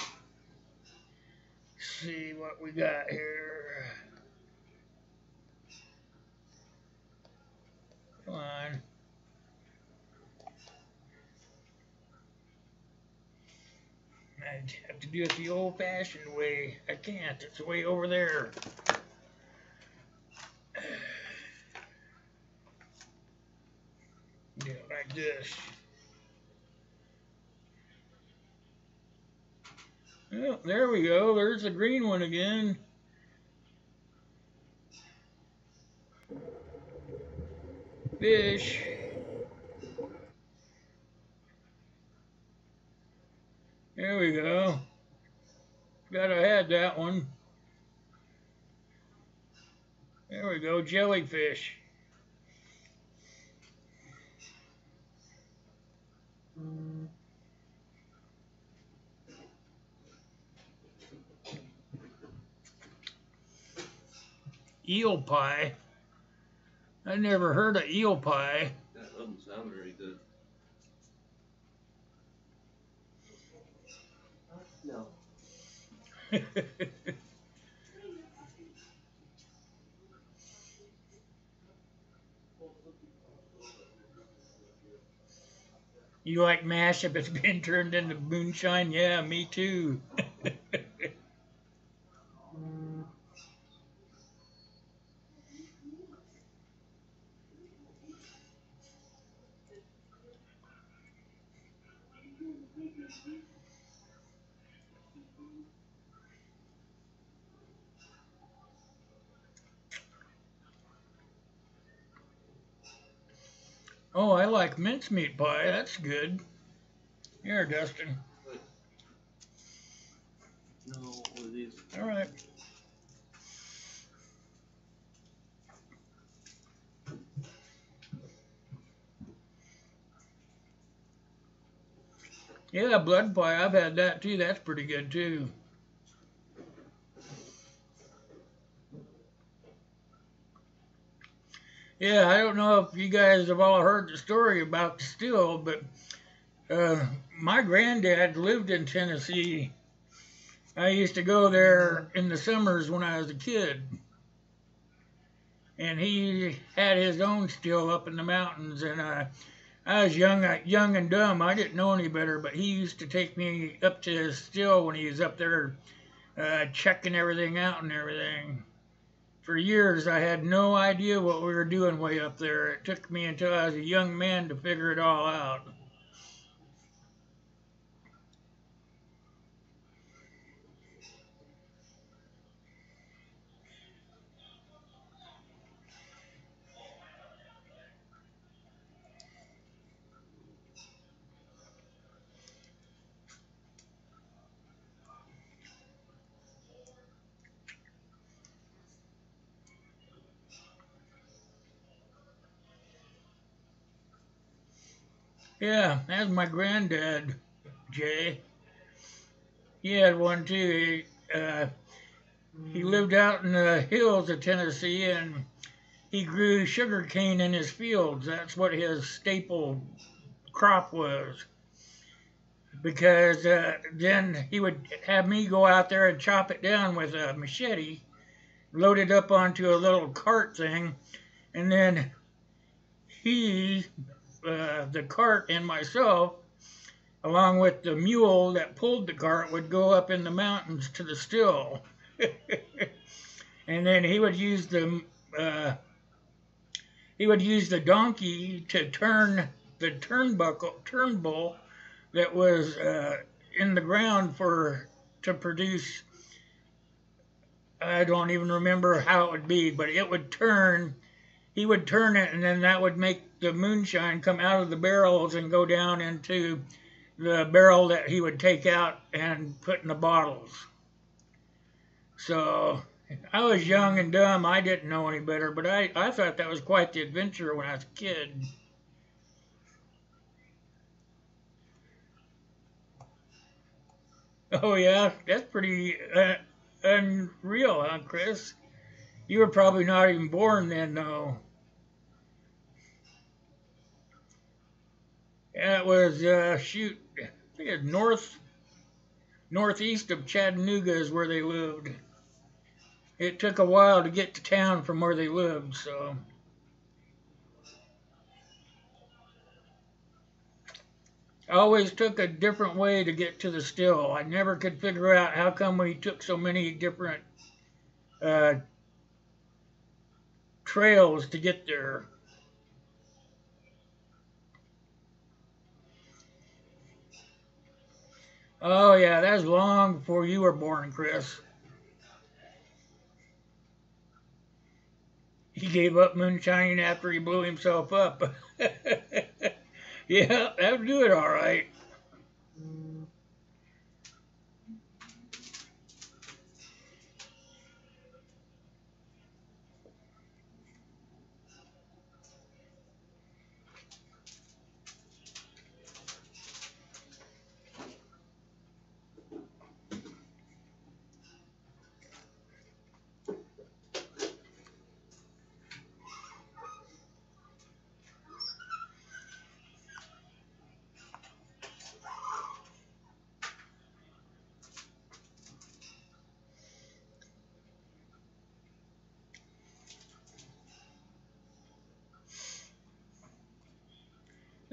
Let's see what we got here. Come on. I have to do it the old-fashioned way. I can't. It's way over there. Do it like this. Oh, there we go. There's the green one again. Fish. There we go. Gotta have that one. There we go, jellyfish. Eel pie. I never heard of eel pie. That doesn't sound very good. No. You like mash if it's been turned into moonshine? Yeah, me too. Oh, I like mincemeat pie. That's good. Here, Dustin. But no, what are these? All right. Yeah, blood pie. I've had that too. That's pretty good too. Yeah, I don't know if you guys have all heard the story about the still, but my granddad lived in Tennessee. I used to go there in the summers when I was a kid. And he had his own still up in the mountains, and I was young and dumb. I didn't know any better, but he used to take me up to his still when he was up there checking everything out and everything. For years, I had no idea what we were doing way up there. It took me until I was a young man to figure it all out. Yeah, that's my granddad, Jay. He had one too. He lived out in the hills of Tennessee, and he grew sugar cane in his fields. That's what his staple crop was. Because then he would have me go out there and chop it down with a machete, load it up onto a little cart thing, and then he, the cart, and myself, along with the mule that pulled the cart, would go up in the mountains to the still. And then he would use the donkey to turn the turnbull that was in the ground to produce. I don't even remember how it would be, but it would turn. He would turn it, and then that would make the moonshine come out of the barrels and go down into the barrel that he would take out and put in the bottles. So I was young and dumb. I didn't know any better, but I thought that was quite the adventure when I was a kid. Oh yeah, that's pretty unreal, huh, Chris? You were probably not even born then, though. Yeah, it was, shoot, I think it's northeast of Chattanooga is where they lived. It took a while to get to town from where they lived, so. I always took a different way to get to the still. I never could figure out how come we took so many different uh, trails to get there. Oh yeah, that was long before you were born, Chris. He gave up moonshining after he blew himself up. Yeah, that would do it all right.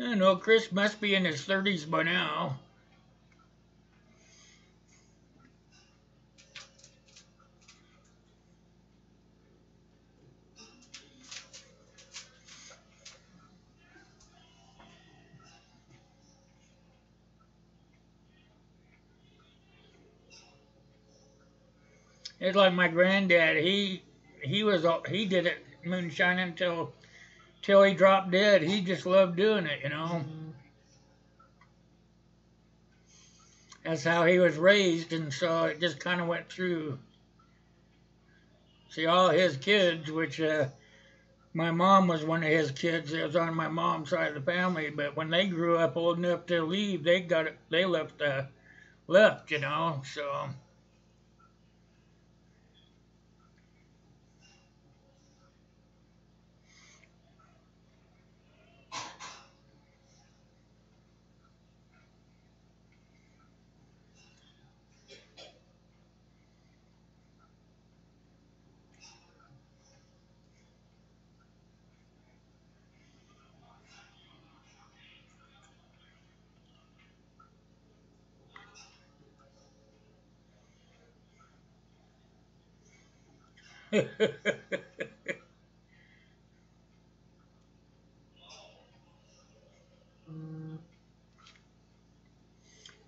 I know Chris must be in his 30s by now. It's like my granddad. He did it moonshining till he dropped dead. He just loved doing it, you know. That's how he was raised, and so it just kind of went through. See, all his kids, which my mom was one of his kids. It was on my mom's side of the family. But when they grew up old enough to leave, they left, you know. So.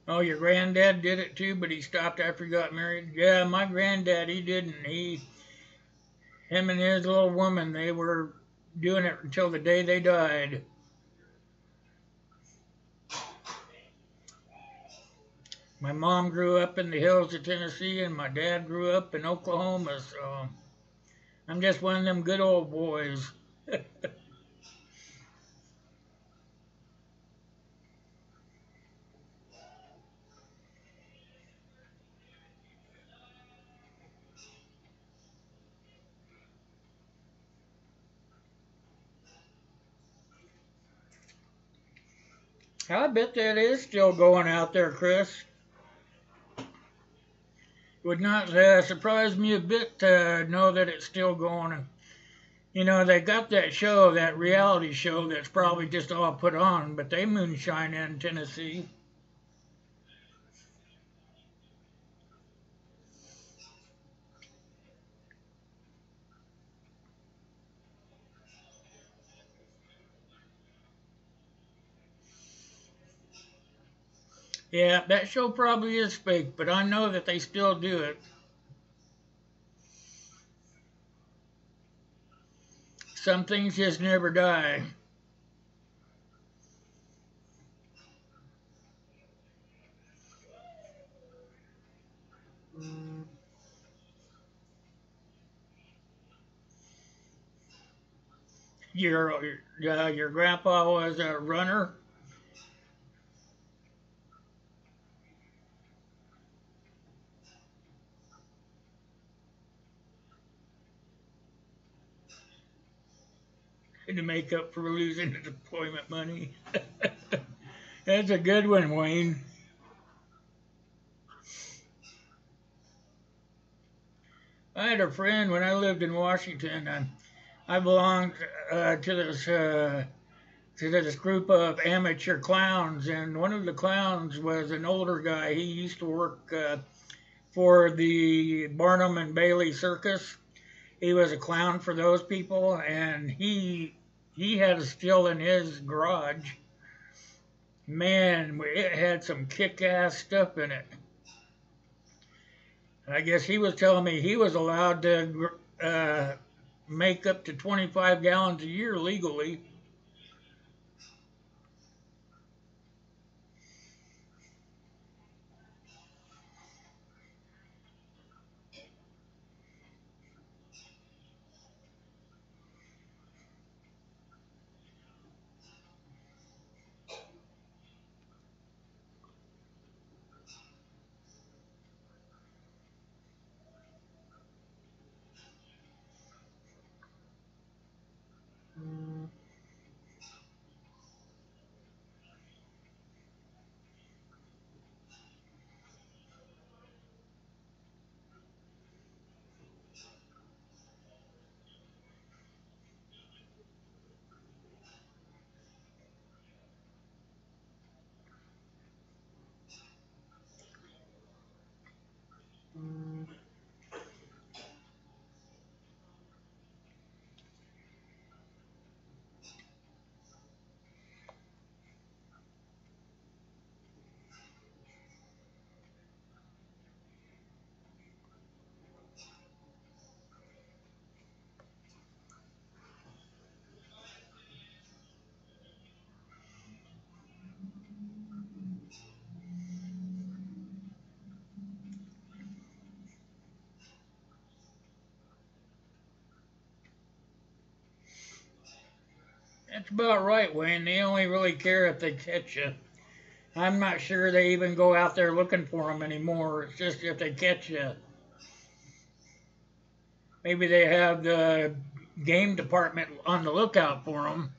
Oh, your granddad did it too, but he stopped after he got married. Yeah, my granddad, he didn't. Him and his little woman, they were doing it until the day they died. My mom grew up in the hills of Tennessee, and my dad grew up in Oklahoma. So I'm just one of them good old boys. I bet that is still going out there, Chris. Would not surprise me a bit to know that it's still going. You know, they got that show, that reality show that's probably just all put on, but they moonshine in Tennessee. Yeah, that show probably is fake, but I know that they still do it. Some things just never die. Your grandpa was a runner. to make up for losing the deployment money. That's a good one, Wayne. I had a friend when I lived in Washington. I belonged to this group of amateur clowns, and one of the clowns was an older guy. He used to work for the Barnum and Bailey Circus. He was a clown for those people, and he had a still in his garage. Man, it had some kick-ass stuff in it. I guess he was telling me he was allowed to make up to 25 gallons a year legally. That's about right, Wayne. They only really care if they catch you. I'm not sure they even go out there looking for them anymore. It's just if they catch you. Maybe they have the game department on the lookout for them.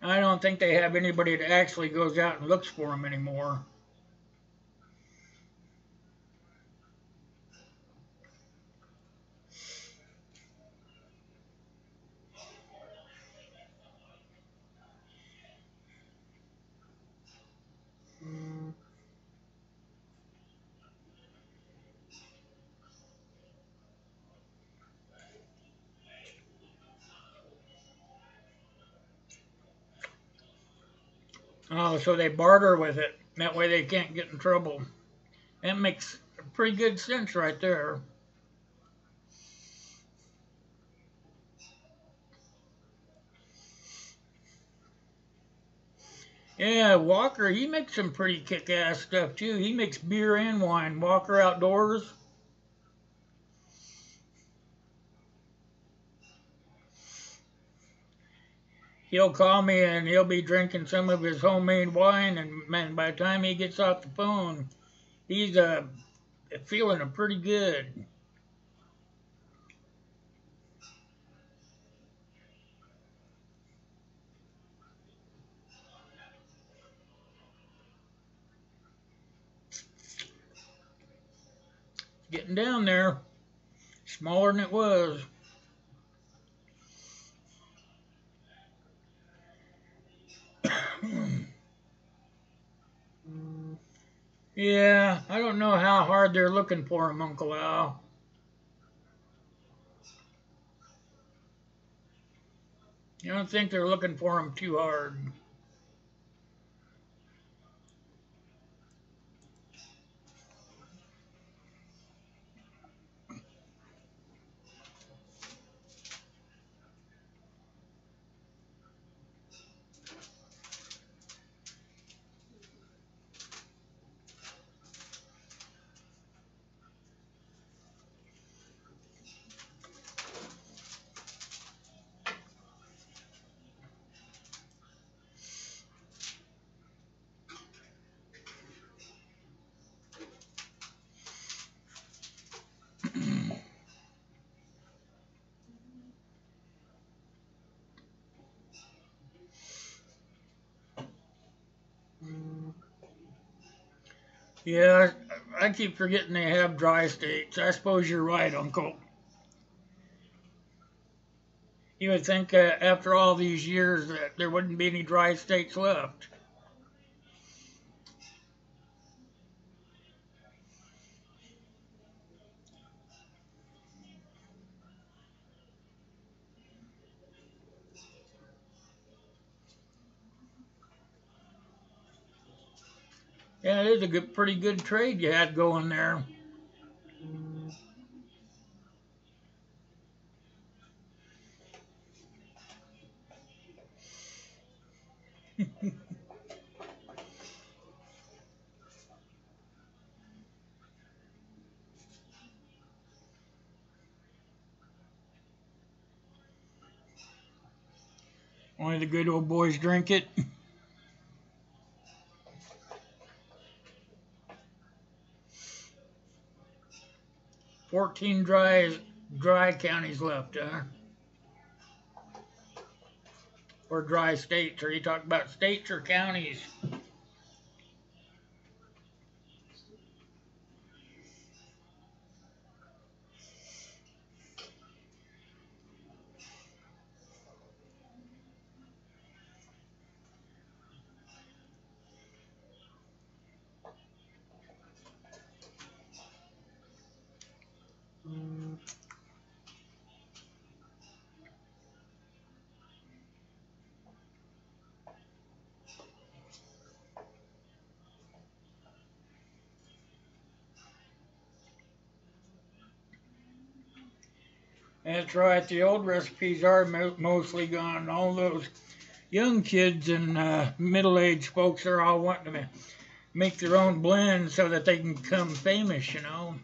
I don't think they have anybody that actually goes out and looks for them anymore. Oh, so they barter with it. That way they can't get in trouble. That makes pretty good sense right there. Yeah, Walker, he makes some pretty kick-ass stuff too. He makes beer and wine. Walker Outdoors. He'll call me and he'll be drinking some of his homemade wine, and man, by the time he gets off the phone, he's feeling pretty good. Getting down there, smaller than it was. Yeah, I don't know how hard they're looking for him, Uncle Al. I don't think they're looking for him too hard. Yeah, I keep forgetting they have dry states. I suppose you're right, Uncle. You would think after all these years that there wouldn't be any dry states left. Yeah, it is a pretty good trade you had going there. Only the good old boys drink it. 14 dry counties left, huh? Or dry states. Are you talking about states or counties? That's right. The old recipes are mostly gone. All those young kids and middle-aged folks are all wanting to make their own blends so that they can become famous, you know.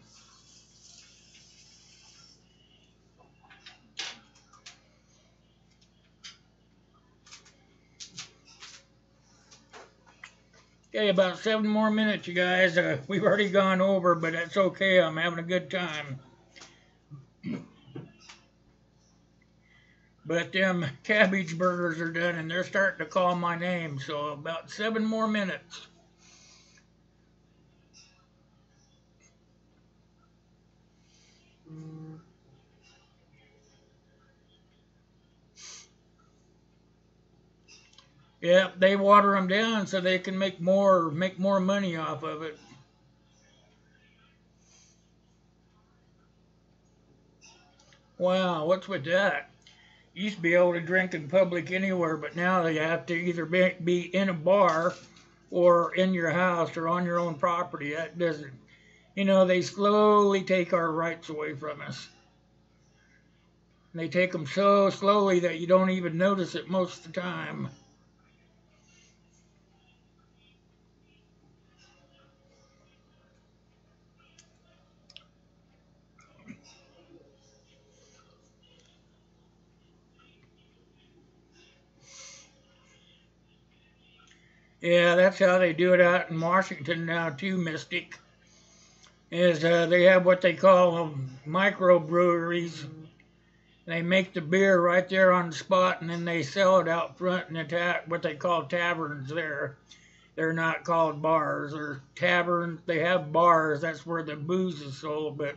Okay, about 7 more minutes, you guys. We've already gone over, but that's okay. I'm having a good time. But them cabbage burgers are done, and they're starting to call my name. So about 7 more minutes. Yeah, they water them down so they can make more money off of it. Wow, what's with that? Used to be able to drink in public anywhere, but now they have to either be in a bar or in your house or on your own property. That doesn't, they slowly take our rights away from us. And they take them so slowly that you don't even notice it most of the time. Yeah, that's how they do it out in Washington now too, Mystic. Is they have what they call microbreweries. They make the beer right there on the spot, and then they sell it out front in what they call taverns there. They're not called bars or taverns. They have bars. That's where the booze is sold, but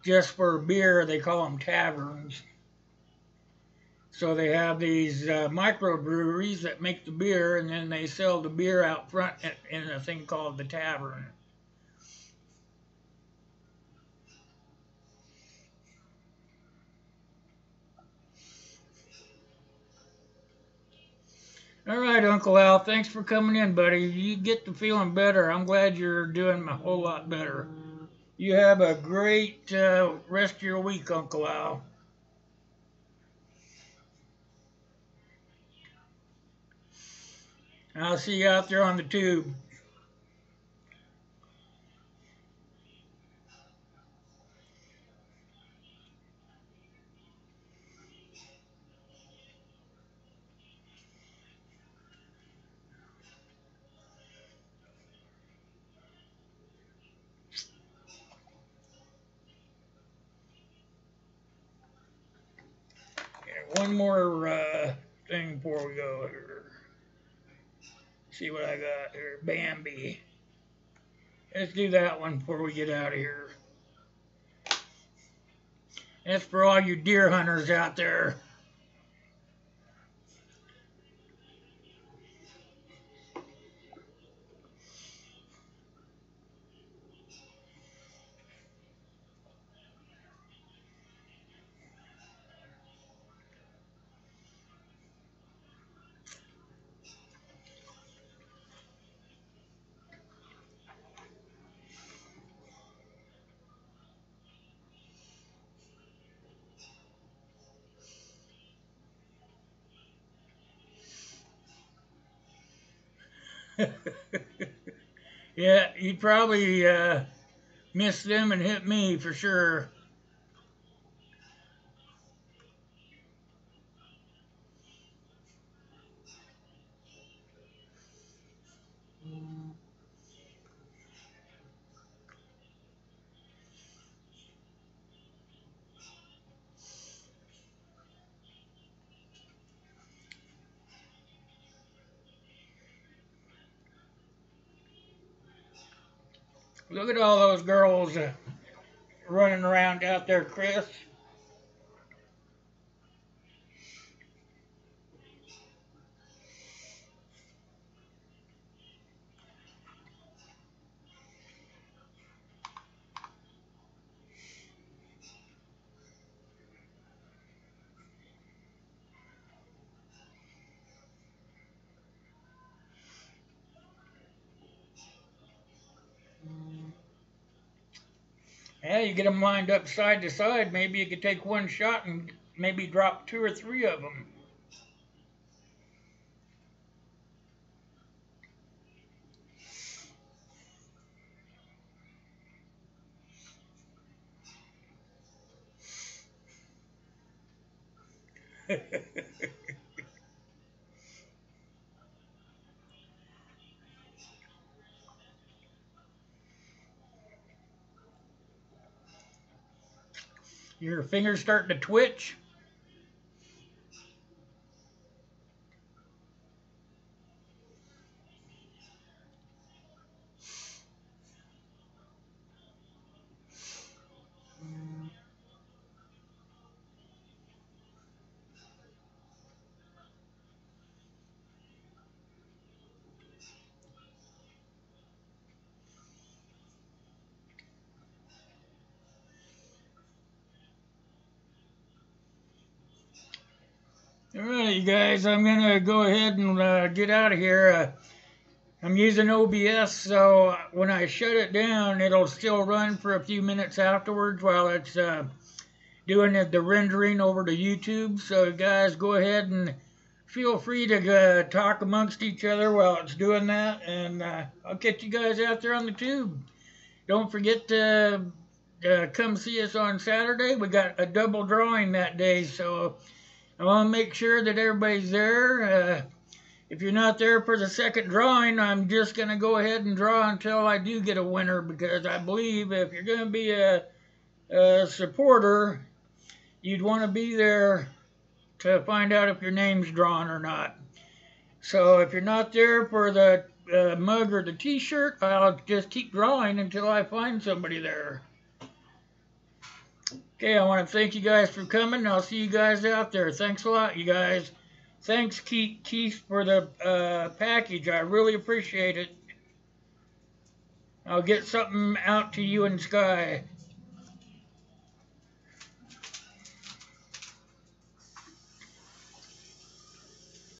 just for beer, they call them taverns. So they have these microbreweries that make the beer, and then they sell the beer out front in a thing called the tavern. All right, Uncle Al, thanks for coming in, buddy. You get to feeling better. I'm glad you're doing a whole lot better. You have a great rest of your week, Uncle Al. I'll see you out there on the tube. One more thing before we go here. See what I got here. Bambi. Let's do that one before we get out of here. That's for all you deer hunters out there. Yeah, you'd probably miss them and hit me for sure. Look at all those girls running around out there, Chris. Yeah, you get them lined up side to side. Maybe you could take one shot and maybe drop 2 or 3 of them. Your fingers starting to twitch? Alright, you guys, I'm going to go ahead and get out of here. I'm using OBS, so when I shut it down, it'll still run for a few minutes afterwards while it's doing the rendering over to YouTube. So, guys, go ahead and feel free to talk amongst each other while it's doing that, and I'll catch you guys out there on the tube. Don't forget to come see us on Saturday. We got a double drawing that day, so I want to make sure that everybody's there. If you're not there for the second drawing, I'm just going to go ahead and draw until I do get a winner, because I believe if you're going to be a supporter, you'd want to be there to find out if your name's drawn or not. So if you're not there for the mug or the t-shirt, I'll just keep drawing until I find somebody there. Okay, I want to thank you guys for coming. I'll see you guys out there. Thanks a lot, you guys. Thanks, Keith, for the package. I really appreciate it. I'll get something out to you and Sky.